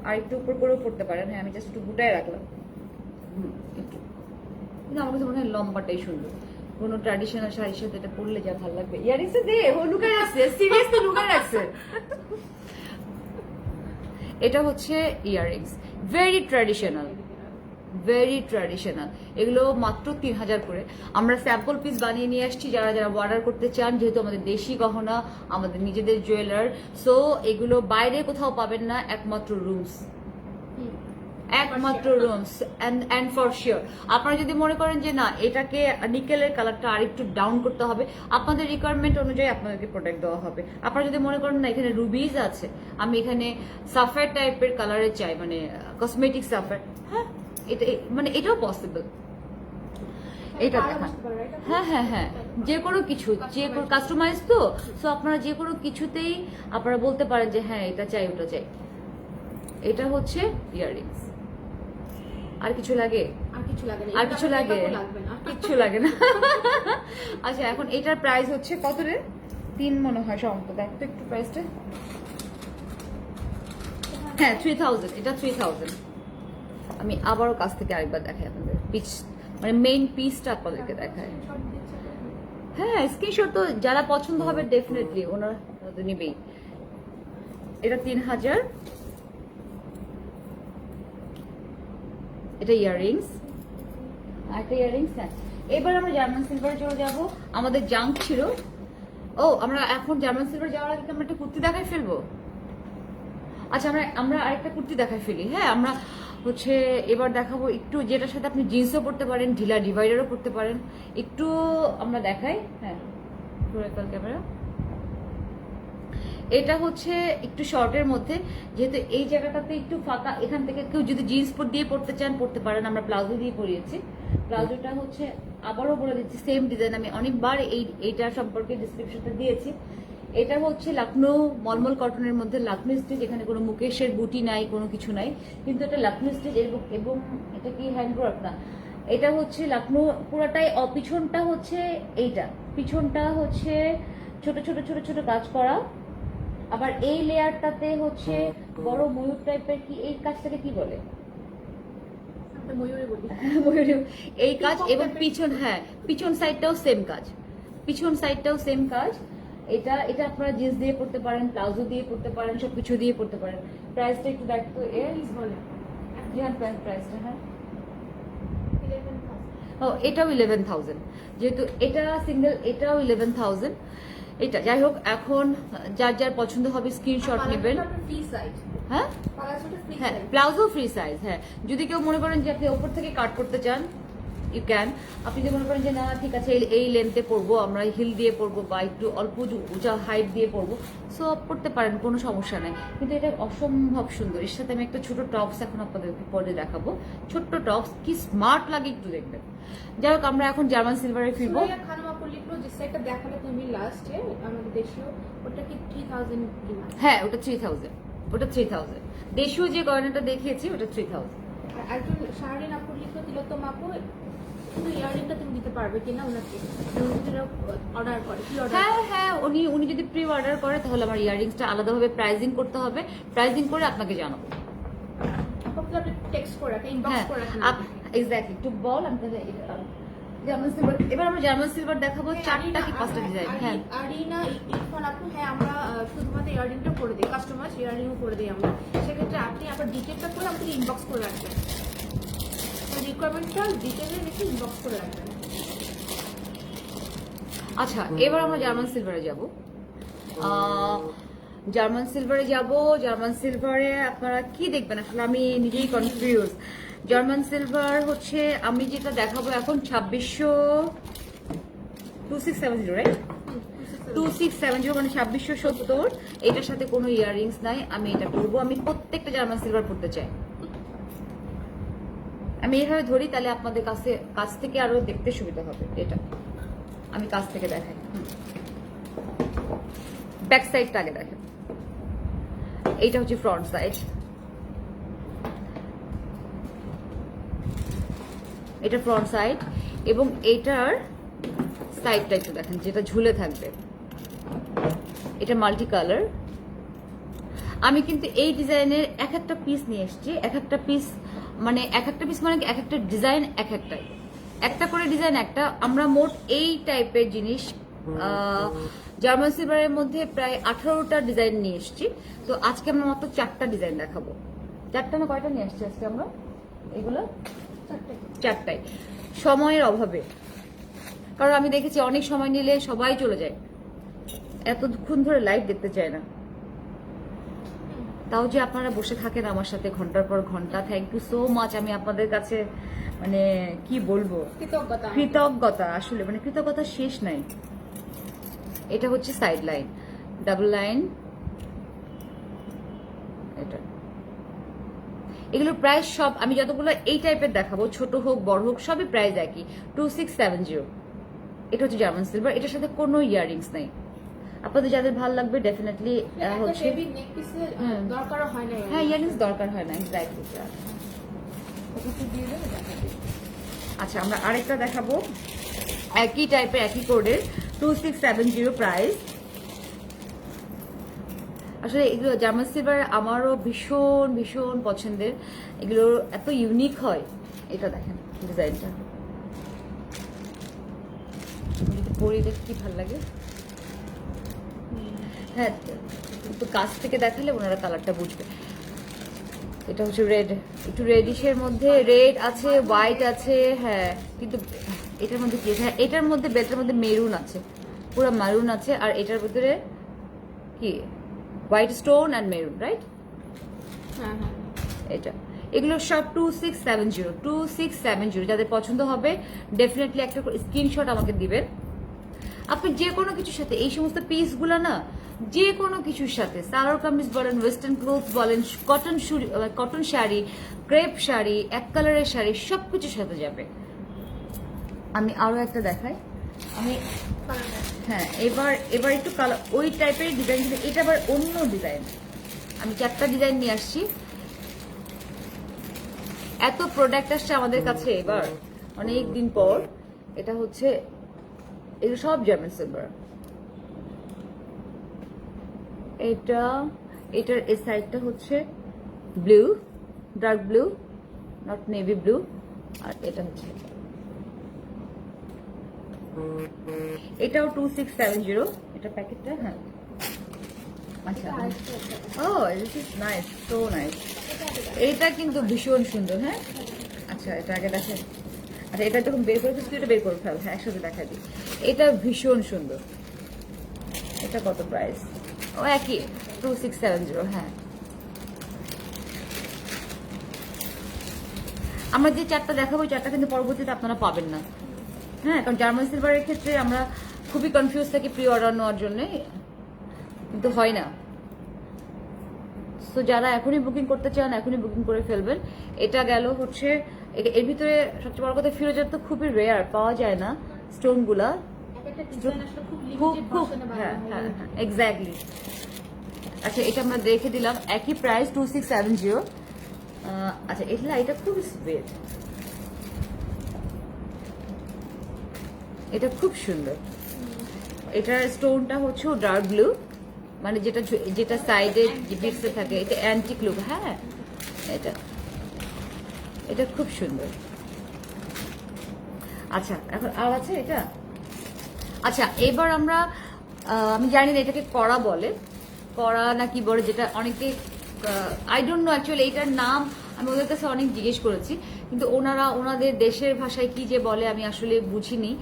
আর একটু উপর করেও পড়তে পারেন। হ্যাঁ, আমি জাস্ট একটু গুটায় রাখলাম, একটু। কিন্তু আমার কাছে মনে হয় লম্বাটাই সুন্দর। কোনো ট্র্যাডিশনাল শাড়ির সাথে এটা পরলে যা ভালো লাগবে। ইয়ারিংস দে, ও লুকায় রাখছে, সিরিয়াসলি লুকায় রাখছে। এটা হচ্ছে ইয়াররিংস, ভেরি ট্র্যাডিশনাল। এগুলো মাত্র 3000 করে। আমরা স্যাম্পল পিস বানিয়ে নিয়ে আসছি, যারা অর্ডার করতে চান, যেহেতু আমাদের দেশি গহনা, আমাদের নিজেদের জুয়েলার। সো এগুলো বাইরে কোথাও পাবেন না, একমাত্র রুমস এন্ড ফর শিওর। আপনারা যদি মনে করেন যে না, এটাকে নিকেলের কালারটা আরেকটু ডাউন করতে হবে, আপনাদের রিকোয়ারমেন্ট অনুযায়ী আপনাদেরকে প্রোডাক্ট দেওয়া হবে। আপনারা যদি মনে করেন না এখানে রুবিজ আছে, আমি এখানে সাফায়ার টাইপের কালারে চাই, মানে কসমেটিক সাফায়ার, হ্যাঁ, এটাও পসিবল। এটা আরো দেখান। বসতে পারো, right? হ্যাঁ হ্যাঁ হ্যাঁ, যে কোনো কিছু, যে কোনো কাস্টমাইজ তো, সো আপনারা যে কোনো কিছুতেই আপনারা বলতে পারেন যে হ্যাঁ এটা চাই ওটা চাই। এটা হচ্ছে ইয়াররিংস। আর কিছু লাগে? আর কিছু লাগে না, আর কিছু এটা লাগে? makeup ও লাগবে না। কিচ্ছু লাগে না। আচ্ছা, এখন এটার প্রাইস হচ্ছে কত রে? 3 মনে হয় সম্ভবত। দেখ তো একটু প্রাইসটা। হ্যাঁ 3000, এটা 3000। আমি আবারও কাছ থেকে আরেকবার দেখাই আপনাদের, পিস মানে মেইন পিসটা আপনাদেরকে দেখায়। হ্যাঁ স্ক্রিনশট তো যারা পছন্দ হবে ডেফিনেটলি ওনারা তো নেবেই। এটা 3000, এটা ইয়াররিংস, আর একটা ইয়াররিংস। হ্যাঁ এবার আমরা জার্মান সিলভারে চলে যাব। আমাদের জাঙ্ক ছিল। ও আমরা এখন জার্মান সিলভার যাওয়ার আগে আমরা একটা কুর্তি দেখাই ফেলবো। আচ্ছা আমরা আরেকটা কুর্তি দেখাই ফেলি। হ্যাঁ আমরা হচ্ছে এবার দেখাবো একটু যেটার সাথে আপনি জিন্সও পরতে পারেন, ঢিলা ডিভাইডারও পরতে পারেন। একটু আমরা দেখাই। হ্যাঁ ক্যামেরা। এটা হচ্ছে একটু শর্টের মধ্যে, যেহেতু এই জায়গাটাতে একটু ফাঁকা, এখান থেকে কেউ যদি জিন্স দিয়ে পড়তে চান পড়তে পারেন। আমরা প্লাজো দিয়ে পরিয়েছি। প্লাজোটা হচ্ছে আবারও বলে দিচ্ছি সেম ডিজাইন, আমি অনেকবার এইটা সম্পর্কে ডিসক্রিপশনটা দিয়েছি। এটা হচ্ছে লখনৌ মলমল কটনের মধ্যে লখনৌ স্টিচ, এখানে কোনো মুকেশের বুটি নাই, কোনো কিছু নাই, কিন্তু এটা লখনৌ স্টিচ। এবং এটা কি হ্যান্ডওয়ার্ক না, এটা হচ্ছে লখনৌ পুরাটাই। পিছনটা হচ্ছে এইটা, পিছনটা হচ্ছে ছোট ছোট ছোট ছোট কাজ করা। আবার এই লেয়ারটাতে হচ্ছে বড় ময়ূর টাইপের, কি এই কাজটাকে কি বলে? আমরা ময়ূরী বলি। ময়ূরী এই কাজ। এবং পিছন, হ্যাঁ পিছন সাইডটাও সেম কাজ, পিছন সাইডটাও সেম কাজ। এটা এটা আপনারা জিন্স দিয়ে পড়তে পারেন, প্লাজো দিয়ে পড়তে পারেন, সবকিছু দিয়ে পড়তে পারেন। প্রাইসটা একটু দেখতো এর বলে প্রাইসটা। হ্যাঁ 11,000। ও এটাও 11,000, যেহেতু এটা সিঙ্গেল, এটাও 11,000। এটা যাই হোক, এখন যার যার পছন্দ হবে স্ক্রিনশট নেবেন। Free size. হ্যাঁ পালাজোটা ফ্রি হ্যাঁ সাইজ। Palazzo free size. হ্যাঁ যদি কেউ মনে করেন যে আপনি ওপর থেকে কাট করতে চান, ইউ ক্যান। আপনি যদি মনে করেন যে না ঠিক আছে এই লেন্থে পরবো, আমরা হিল দিয়ে পরবো বা একটু অল্প উঁচা হাইট দিয়ে পরবো, সো পড়তে পারেন, কোনো সমস্যা নেই। কিন্তু এটা অসম্ভব সুন্দর। এর সাথে আমি একটা ছোট টপস এখন আপনাদেরকে পরে দেখাবো। ছোট্ট টপস কি স্মার্ট লাগে একটু দেখবেন। যাই হোক আমরা এখন জার্মান সিলভারে ফিরবো। সুরাইয়া খানম আপু লিখলো যে সেটটা দেখালে তুমি লাস্টে আমাদের দেশীয়, ওটা কি 3000 কিনা? হ্যাঁ ওটা 3000, ওটা 3000। দেশীয় যে গয়নাটা দেখিয়েছি ওটা 3000। আর একজন শাহরিন আপু লিখলো তিলোত্তম আপু, কিন্তু ইয়াররিংটা তুমি দিতে পারবে কিনা ওনাকে, অর্ডার করে কি অর্ডার? হ্যাঁ হ্যাঁ উনি যদি প্রি অর্ডার করে তাহলে আমার ইয়াররিংসটা আলাদাভাবে প্রাইজিং করতে হবে। প্রাইজিং করে আপনাকে জানাবো। আপনি টেক্সট করে রাখেন, ইনবক্স করে রাখেন। এক্স্যাক্টলি একটু বল। আমি তাহলে জার্মান সিলভার, এবার আমরা জার্মান সিলভার দেখাবো 4টা কি 5টা ডিজাইন। হ্যাঁ আরিনা ইরফান আপু, হ্যাঁ আমরা শুধুমাত্র ইয়াররিংটা করে দিই, কাস্টমাইজ ইয়াররিংও করে দিই আমরা। সেক্ষেত্রে আপনি আবার ডিটেলটা করে আমাকে ইনবক্স করে রাখবেন, রিকোয়ারমেন্টটা ডিটেলে রেখে ইনবক্স করে রাখবেন। আচ্ছা এবার আমরা জার্মান সিলভারে যাব। জার্মান সিলভারে যাব। জার্মান সিলভারে আপনারা কি দেখবেন আসলে আমি নিজেই কনফিউজ। জার্মান সিলভার হচ্ছে আমি যেটা দেখাবো এখন 2670, রাইট? 2670 মানে 2670। এটার সাথে কোনো ইয়াররিংস নাই। আমি এটা করবো, আমি প্রত্যেকটা জার্মান সিলভার পড়তে চাই। আমি এইভাবে ধরি, তাহলে আপনাদের কাছ থেকে আরো দেখতে সুবিধা হবে। এটা আমি কাছ থেকে দেখাই। ব্যাক সাইডটা আগে দেখেন। এইটা হচ্ছে ফ্রন্ট সাইড, এটা ফ্রন্ট সাইড। এবং এটার সাইডটা একটু দেখেন, যেটা ঝুলে থাকবে। এটা মাল্টি কালার। আমি কিন্তু এই ডিজাইনের এক একটা পিস নিয়ে এসেছি। এক একটা পিস মানে এক একটা ডিজাইন একটা করে ডিজাইন একটা। আমরা মোট এই টাইপের জিনিস জার্মান সিলভারের মধ্যে প্রায় 18টা ডিজাইন নিয়ে এসেছি। তো আজকে আমরা মাত্র 4টা ডিজাইন দেখাবো। 4টা না কয়টা নিয়ে আসছি আজকে আমরা? এগুলো 4টাই, সময়ের অভাবে। কারণ আমি দেখেছি অনেক সময় নিলে সবাই চলে যায়, এতক্ষণ ধরে লাইভ দেখতে চায় না। তাও যে আপনারা বসে থাকেন আমার সাথে ঘন্টার পর ঘন্টা, থ্যাংক ইউ সো মাচ। আমি আপনাদের কাছে মানে কি বলবো, কৃতজ্ঞতা আসলে, মানে কৃতজ্ঞতা শেষ নাই। এটা হচ্ছে সাইড লাইন, ডাবল লাইন। এটা এগুলোর প্রাইস সব আমি যতগুলো এই টাইপের দেখাবো, ছোট হোক বড় হোক সবই প্রাইস একই, 2670। এটা হচ্ছে জার্মান সিলভার, এটার সাথে কোনো ইয়াররিংস নেই। আপনাদের যাদের ভালো লাগবে ডেফিনেটলি হচ্ছে দরকারও হয় না। হ্যাঁ, ইয়াররিংস দরকার হয় না, এক্স্যাক্টলি। আচ্ছা, আমরা আরেকটা দেখাবো একই টাইপের একই কোডের, 2670 প্রাইস। আসলে এগুলো জার্মান সিলভার আমারও ভীষণ ভীষণ পছন্দের, এগুলো এত ইউনিক হয়। এটা দেখেন ডিজাইনটা, যদি পরে দেখে কি ভালো লাগে। হ্যাঁ, একটু কাছ থেকে দেখালে ওনারা কালারটা বুঝবে। এটা হচ্ছে রেড, একটু রেডিশের মধ্যে রেড আছে, হোয়াইট আছে। হ্যাঁ, কিন্তু এটার মধ্যে কি আছে? হ্যাঁ, এটার মধ্যে বেল্টের মধ্যে মেরুন আছে, পুরো মারুন আছে। আর এটার ভিতরে কি white stone and maroon, right? হ্যাঁ হ্যাঁ, এটা এগুলো সব 2670। যাদের পছন্দ হবে ডেফিনেটলি একটা স্ক্রিনশট আমাকে দিবেন। আপনি যে কোনো কিছুর সাথে এই সমস্ত পিসগুলো না, যে কোনো কিছুর সাথে সালোয়ার কামিজ বলেন, ওয়েস্টার্ন ক্লোথ বলেন, কটন শাড়ি, ক্রেপ শাড়ি, এক কালারের শাড়ি, সবকিছুর সাথে যাবে। আমি আরো একটা দেখাই। আমি হ্যাঁ, এবার একটু কালার ওই টাইপের ডিজাইন, কিন্তু এটা আবার অন্য ডিজাইন। আমি 4টা ডিজাইন নিয়ে আসছি। এত প্রোডাক্ট আসছে আমাদের কাছে এবার অনেক দিন পর। এটা হচ্ছে এগুলো সব জার্মান সিলভার। এটার এই সাইডটা হচ্ছে blue, dark blue, not navy blue. আর এটা হচ্ছে এটাও 2670। এটা প্যাকেটটা। হ্যাঁ, আচ্ছা। ও, this is nice, so nice. এটা কিন্তু ভীষণ সুন্দর। হ্যাঁ, আচ্ছা, এটা আগে দেখেন। আচ্ছা, এটা যখন বের করে তুই এটা বের করে ফেল। হ্যাঁ, একসাথে দেখা দিই। এটা ভীষণ সুন্দর। এটা কত প্রাইস? ও একই, 2670। হ্যাঁ, আমরা যে 4টা দেখাবো 4টা কিন্তু পরবর্তীতে আপনারা পাবেন না। হ্যাঁ, কারণ জার্মান সিলভারের ক্ষেত্রে আমরা খুবই কনফিউজ থাকি প্রি অর্ডার নেওয়ার জন্য, কিন্তু হয় না। তো যারা এখনই বুকিং করতে চান এখনই বুকিং করে ফেলবেন। এটা গেল হচ্ছে এর ভিতরে সবচেয়ে বড় কথা, ফিরোজার তো খুবই রেয়ার, পাওয়া যায় না স্টোনগুলা। হ্যাঁ হ্যাঁ হ্যাঁ, এক্স্যাক্টলি। আচ্ছা, এটা আমরা দেখে দিলাম একই প্রাইস 2670। আচ্ছা, এটা খুব সুইট, এটা খুব সুন্দর। এটার স্টোনটা হচ্ছে ডার্ক ব্লু, মানে যেটা সাইডে বিটসে থাকে, এটা অ্যান্টিক লুক। হ্যাঁ, এটা খুব সুন্দর। আচ্ছা, এখন আর আছে এটা। আচ্ছা, এবার আমরা আমি জানি না এটাকে কড়া বলে, কড়া না কি বলে, যেটা অনেকে আই ডোন্ট নো অ্যাকচুয়ালি এইটার নাম। আমি ওদের কাছে অনেক জিজ্ঞেস করেছি, কিন্তু ওনাদের দেশের ভাষায় কি যে বলে আমি আসলে বুঝিনি।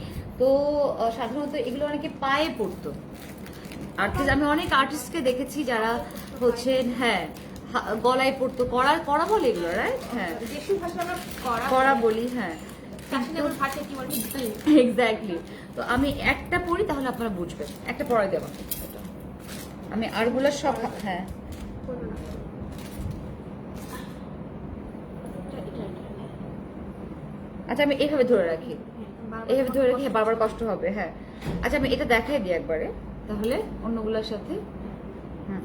তো সাধারণত এগুলো অনেকে পায়ে পড়তো। আর্টিস্ট, আমি অনেক আর্টিস্টকে দেখেছি যারা হচ্ছে হ্যাঁ গলায় পড়তো, কড়া বলে এগুলো, রাইট? হ্যাঁ, কড়া বলি। হ্যাঁ, এক্স্যাক্টলি। তো আমি একটা পড়ি, তাহলে আপনারা বুঝবেন। একটা পড়াই দেবো আমি, আরগুলো সব। হ্যাঁ, আচ্ছা, আমি এইভাবে ধরে রাখি, এইভাবে ধরে রাখি। বারবার কষ্ট হবে। হ্যাঁ, আচ্ছা, আমি এটা দেখাই দিই একবারে, তাহলে অন্যগুলোর সাথে। হুম,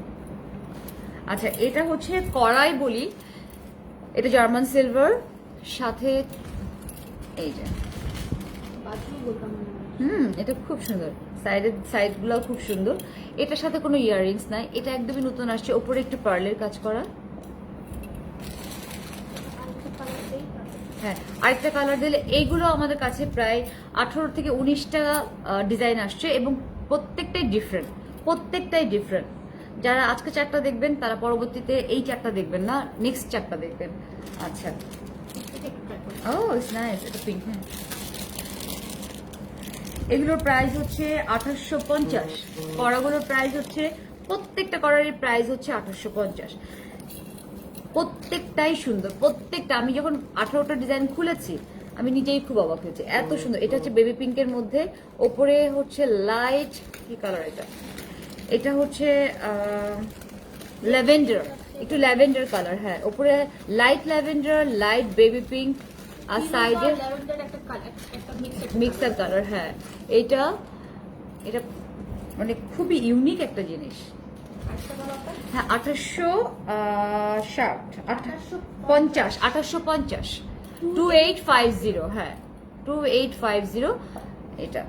আচ্ছা, এটা হচ্ছে কড়াই বলি। এটা জার্মান সিলভার সাথে এই যে এটা খুব সুন্দর। সাইডগুলো খুব সুন্দর। এটার সাথে কোনো ইয়াররিংস নাই, এটা একদমই নতুন আসছে। ওপরে একটু পার্লের কাজ করা। হ্যাঁ, আরেকটা কালার দিলে। এইগুলো আমাদের কাছে প্রায় 18 থেকে 19টা ডিজাইন আসছে, এবং প্রত্যেকটাই ডিফারেন্ট। যারা আজকে 4টা দেখবেন তারা পরবর্তীতে এই 4টা দেখবেন না, নেক্সট 4টা দেখবেন। আচ্ছা, ও ইটস নাইস। এটা পিঙ্ক। হ্যাঁ, এগুলোর প্রাইস হচ্ছে 2850। কড়াগুলোর প্রাইস হচ্ছে, প্রত্যেকটা কড়ারের প্রাইস হচ্ছে 2850। প্রত্যেকটাই সুন্দর, প্রত্যেকটা। আমি যখন 18টা ডিজাইন খুলেছি আমি নিজেই খুব অবাক হয়েছি, এত সুন্দর। এটা হচ্ছে বেবি পিঙ্কের মধ্যে, ওপরে হচ্ছে লাইট কি কালার, এটা হচ্ছে ল্যাভেন্ডার। একটু ল্যাভেন্ডার কালার, হ্যাঁ উপরে light lavender, light baby pink, আর সাইডে ল্যাভেন্ডার একটা কালার, একটা মিক্সার কালার। হ্যাঁ এটা এটা মানে খুবই ইউনিক একটা জিনিস। হ্যাঁ 1850 2850, হ্যাঁ 2850 এটা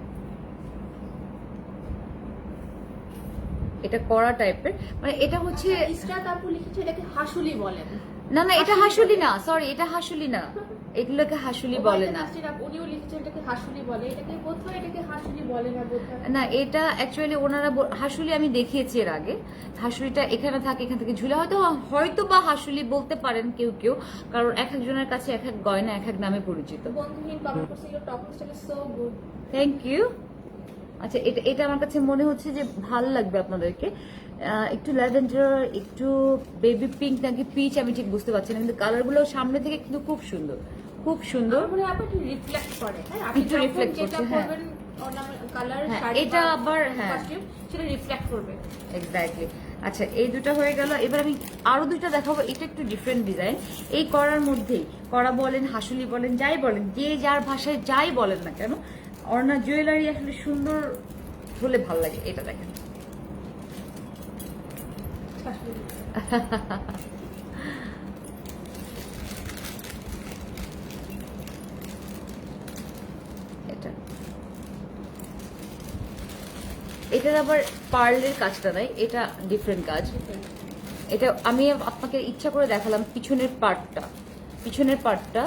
এটা কড়া টাইপের, মানে এটা হচ্ছে ইসরাত আপু লিখেছে এটাকে হাসুলি বলেন। না না এটা হাসুলি না, সরি এটা হাসুলি না, এগুলোকে হাসুলি বলে না। উনিও লিখেছেন এটাকে হাসুলি বলে, এটাকে বোধহয় এটাকে হাসুলি বলে না বোধহয়। না এটা অ্যাকচুয়ালি ওনারা হাসুলি আমি দেখিয়েছি এর আগে, হাসুলিটা এখানে থাকে, এখান থেকে ঝুলে হয়তো হয়তো বা হাসুলি বলতে পারেন কেউ কেউ, কারণ এক একজনের কাছে এক এক গয়না এক এক নামে পরিচিত। বন্ধুহীন কমেন্ট করছিল top style so good. Thank you. আচ্ছা এটা এটা আমার কাছে মনে হচ্ছে যে ভালো লাগবে আপনাদেরকে, একটু ল্যাভেন্ডার, একটু বেবি পিঙ্ক নাকি পিচ আমি ঠিক বুঝতে পারছি না, কিন্তু কালারগুলো সামনে থেকে কিন্তু খুব সুন্দর, খুব সুন্দর। মানে আপনি রিফ্লেক্ট করে, হ্যাঁ আপনি একটু reflect যেটা করছে, হ্যাঁ। করবেন কালার হ্যাঁ, শাড়ি এটা বা আবার, হ্যাঁ। costume, সেটা রিফ্লেক্ট করবে। এক্স্যাক্টলি। আচ্ছা এই দুটো হয়ে গেল, এবার আমি আরো দুইটা দেখাবো। এটা একটু ডিফারেন্ট ডিজাইন, এই করার মধ্যেই, করা বলেন হাসুলি বলেন যাই বলেন, যে যার ভাষায় যাই বলেন না কেন, অর্ণা জুয়েলারি আসলে সুন্দর হলে ভালো লাগে। এটা দেখেন হাসুলি। এটা এটার আবার পার্লের কাজটা নাই, এটা ডিফারেন্ট কাজ। এটা আমি আপনাকে ইচ্ছা করে দেখালাম পিছনের পার্টটা, পিছনের পার্টটা,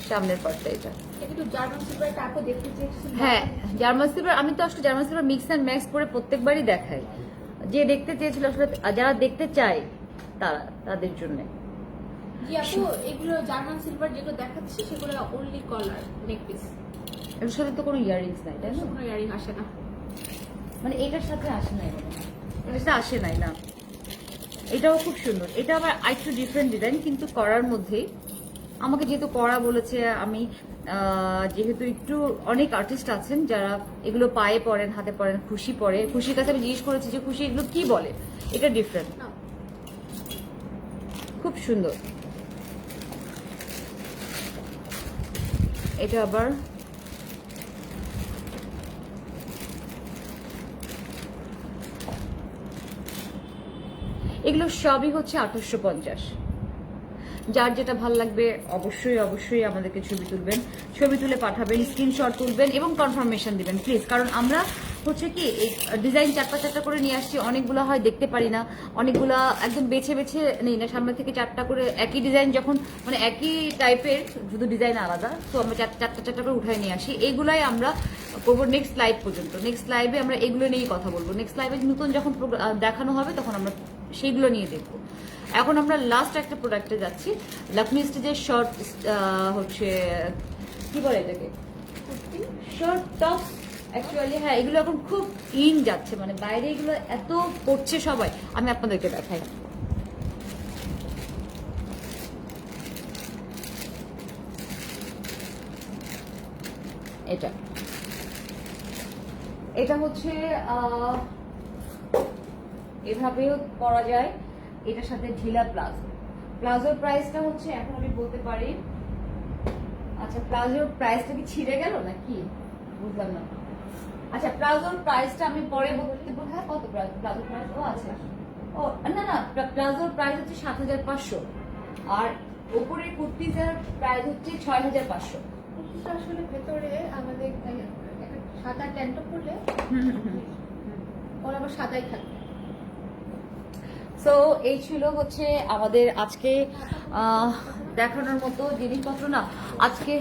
সামনের পার্টটা। এটা এটা কিন্তু জার্মান সিলভার টাইপও দেখতে চেয়েছি। হ্যাঁ জার্মান সিলভার, আমি তো আসলে German silver mix and max করে প্রত্যেকবারই দেখাই, যে দেখতে চেয়েছিল আসলে, যারা দেখতে চায় তাদের জন্য। জি আপু এগুলো জার্মান সিলভার যেগুলো দেখাচ্ছি সেগুলো অনলি কলার নেক পিস, এর সাথে তো কোনো ইয়াররিংস নাই তাই না, কোনো ইয়ারিং আসে না। মানে এটার সাথে আসে নাই, এটার সাথে আসে নাই না। এটাও খুব সুন্দর, এটা আবার আরেকটু ডিফারেন্ট ডিজাইন কিন্তু করার মধ্যেই। আমাকে যেহেতু করা বলেছে, আমি যেহেতু একটু অনেক আর্টিস্ট আছেন যারা এগুলো পায়ে পরেন, হাতে পরেন, খুশি পরে, খুশির কাছে আমি জিজ্ঞেস করেছি যে খুশি এগুলো কি বলে, এটা ডিফারেন্ট, না খুব সুন্দর। এটা আবার এগুলো সবই হচ্ছে 1850। যার যেটা ভালো লাগবে অবশ্যই অবশ্যই আমাদেরকে ছবি তুলবেন, ছবি তুলে পাঠাবেন, স্ক্রিনশট তুলবেন এবং কনফার্মেশন দিবেন প্লিজ। কারণ আমরা হচ্ছে কি এই ডিজাইন চারটা চারটা করে নিয়ে আসছি, অনেকগুলো হয় দেখতে পারি না, অনেকগুলো একদম বেছে বেছে নেই না, সামনে থেকে চারটা করে একই ডিজাইন যখন, মানে একই টাইপের শুধু ডিজাইন আলাদা, তো আমরা চারটা চারটা করে উঠায় নিয়ে আসি। এইগুলাই আমরা করবো নেক্সট লাইভ পর্যন্ত। নেক্সট লাইভে আমরা এগুলো নিয়েই কথা বলবো। নেক্সট লাইভে নতুন যখন দেখানো হবে তখন আমরা সেইগুলো নিয়ে দেখবো। এখন আমরা লাস্ট একটা প্রোডাক্টে যাচ্ছি, লাকমি স্টিচের শর্ট, হচ্ছে কি বলে এটাকে, শর্ট টপ অ্যাকচুয়ালি। হ্যাঁ এগুলো এখন খুব ইন যাচ্ছে, মানে বাইরে এগুলো এত পড়ছে সবাই। আমি আপনাদেরকে দেখাই, এটা এটা হচ্ছে এভাবেও করা যায়, এটার সাথে ঢিলা প্লাজো। প্লাজোর প্রাইসটা হচ্ছে এখন আমি বলতে পারি, আচ্ছা প্লাজোর প্রাইসটা কি ছিঁড়ে গেল নাকি বুঝলাম না। আচ্ছা প্লাজোর প্রাইসটা আমি পরে বলতে বলবো। হ্যাঁ কত প্লাজোর প্রাইস, ও আছে, ও না না প্লাজোর প্রাইস হচ্ছে 7500, আর উপরের কুর্তিজের প্রাইস হচ্ছে 6500। কুর্তিটা আসলে ভেতরে আমাদের একটা সাদা ট্যান্টো পরলে ওর আবার সাদাই থাকবে। সো এই ছিল হচ্ছে আমাদের আজকে দেখানোর মতো জিনিসপত্র। না আজকে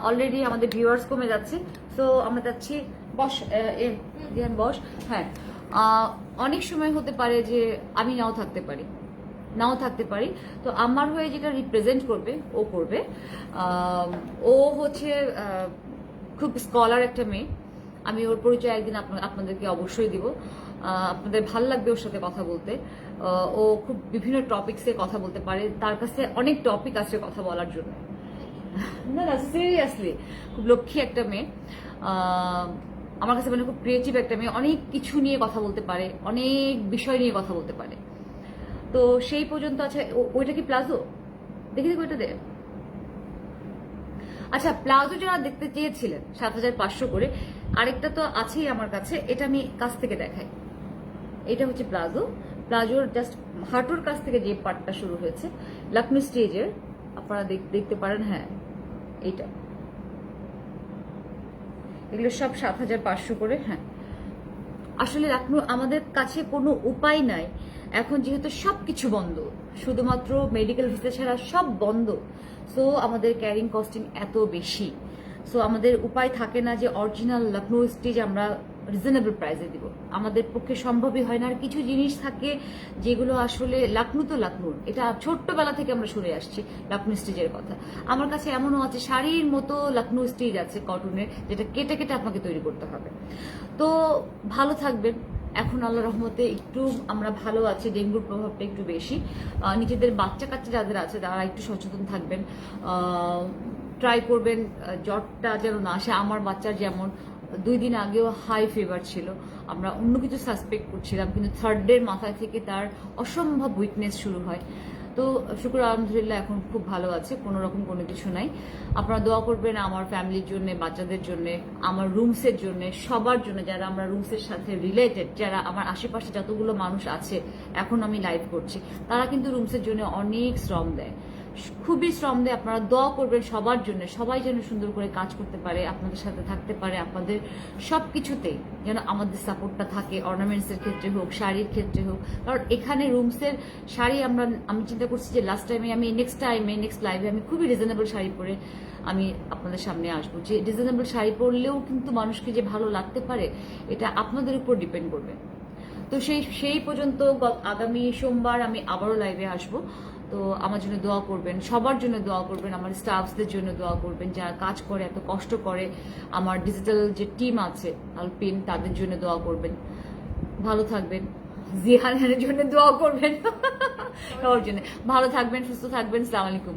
অলরেডি আমাদের ভিউয়ার্স কমে যাচ্ছে, সো আমরা যাচ্ছি বস ধ্যান বস। হ্যাঁ অনেক সময় হতে পারে যে আমি নাও থাকতে পারি, তো আমার হয়ে যেটা রিপ্রেজেন্ট করবে ও করবে। ও হচ্ছে খুব স্কলার একটা মেয়ে, আমি ওর পরিচয় একদিন আপনাদেরকে অবশ্যই দিব, আপনাদের ভাল লাগবে ওর সাথে কথা বলতে। ও খুব বিভিন্ন টপিকসে কথা বলতে পারে, তার কাছে অনেক টপিক আছে কথা বলার জন্য। না না সিরিয়াসলি খুব লক্ষ্মী একটা মেয়ে, আমার কাছে মানে খুব ক্রিয়েটিভ একটা মেয়ে, অনেক কিছু নিয়ে কথা বলতে পারে, অনেক বিষয় নিয়ে কথা বলতে পারে। তো সেই পর্যন্ত আছে। ওইটা কি প্লাজো? দেখি দেখি ওইটা দে। আচ্ছা, প্লাজো যারা দেখতে চেয়েছিলেন 7,500 করে, আরেকটা তো আছেই আমার কাছে, এটা আমি কাছ থেকে দেখাই। এটা হচ্ছে প্লাজো। প্লাজোর জাস্ট হাঁটুর কাছ থেকে যে পার্টটা শুরু হয়েছে, লাকমি স্টেজের, আপনারা দেখতে পারেন। হ্যাঁ, এইটা, এগুলো সব 7,500 করে। হ্যাঁ, আসলে লাকমি আমাদের কাছে কোনো উপায় নাই এখন, যেহেতু সবকিছু বন্ধ, শুধুমাত্র মেডিকেল ভিসা ছাড়া সব বন্ধ। সো আমাদের ক্যারিং কস্টিং এত বেশি, সো আমাদের উপায় থাকে না যে অরিজিনাল লখনৌ স্টিচ আমরা রিজনেবল প্রাইসে দিব, আমাদের পক্ষে সম্ভবই হয় না। আর কিছু জিনিস থাকে যেগুলো আসলে লখনৌ তো লখনৌ, এটা ছোট্টবেলা থেকে আমরা শুনে আসছি লখনৌ স্টিচের কথা। আমার কাছে এমনও আছে শাড়ির মতো লখনৌ স্টিচ আছে কটনের, যেটা কেটে কেটে আপনাকে তৈরি করতে হবে। তো ভালো থাকবেন। এখন আল্লাহ রহমতে একটু আমরা ভালো আছি, ডেঙ্গুর প্রভাবটা একটু বেশি। নিজেদের বাচ্চা কাচ্চা যাদের আছে তারা একটু সচেতন থাকবেন, ট্রাই করবেন জ্বরটা যেন না আসে। আমার বাচ্চার যেমন 2 দিন আগেও হাই ফিভার ছিল, আমরা অন্য কিছু সাসপেক্ট করছিলাম, কিন্তু 3rd ডের মাথায় থেকে তার অসম্ভব উইকনেস শুরু হয়। তো শুক্র আলহামদুলিল্লাহ এখন খুব ভালো আছে, কোনো রকম কোনো কিছু নাই। আপনারা দোয়া করবেন আমার ফ্যামিলির জন্য, বাচ্চাদের জন্য, আমার রুমসের জন্য, সবার জন্য, যারা আমরা রুমসের সাথে রিলেটেড, যারা আমার আশেপাশে যতগুলো মানুষ আছে এখন আমি লাইভ করছি, তারা কিন্তু রুমসের জন্য অনেক শ্রম দেয়, খুবই শ্রম দেয়। আপনারা দোয়া করবেন সবার জন্য, সবাই যেন সুন্দর করে কাজ করতে পারে, আপনাদের সাথে থাকতে পারে, আপনাদের সব কিছুতেই যেন আমাদের সাপোর্টটা থাকে, অর্নামেন্টসের ক্ষেত্রে হোক, শাড়ির ক্ষেত্রে হোক। কারণ এখানে রুমসের শাড়ি আমি চিন্তা করছি যে লাস্ট টাইমে আমি নেক্সট লাইভে আমি খুবই রিজনেবল শাড়ি পরে আমি আপনাদের সামনে আসবো। যে রিজনেবল শাড়ি পরলেও কিন্তু মানুষকে যে ভালো লাগতে পারে, এটা আপনাদের উপর ডিপেন্ড করবে। তো সেই পর্যন্ত আগামী সোমবার আমি আবারও লাইভে আসবো। তো আমার জন্য দোয়া করবেন, সবার জন্য দোয়া করবেন, আমার স্টাফসদের জন্য দোয়া করবেন, যারা কাজ করে, এত কষ্ট করে, আমার ডিজিটাল যে টিম আছে আলপিন, তাদের জন্য দোয়া করবেন। ভালো থাকবেন, জিহানের জন্য দোয়া করবেন, সবার জন্য ভালো থাকবেন, সুস্থ থাকবেন। আসসালামু আলাইকুম।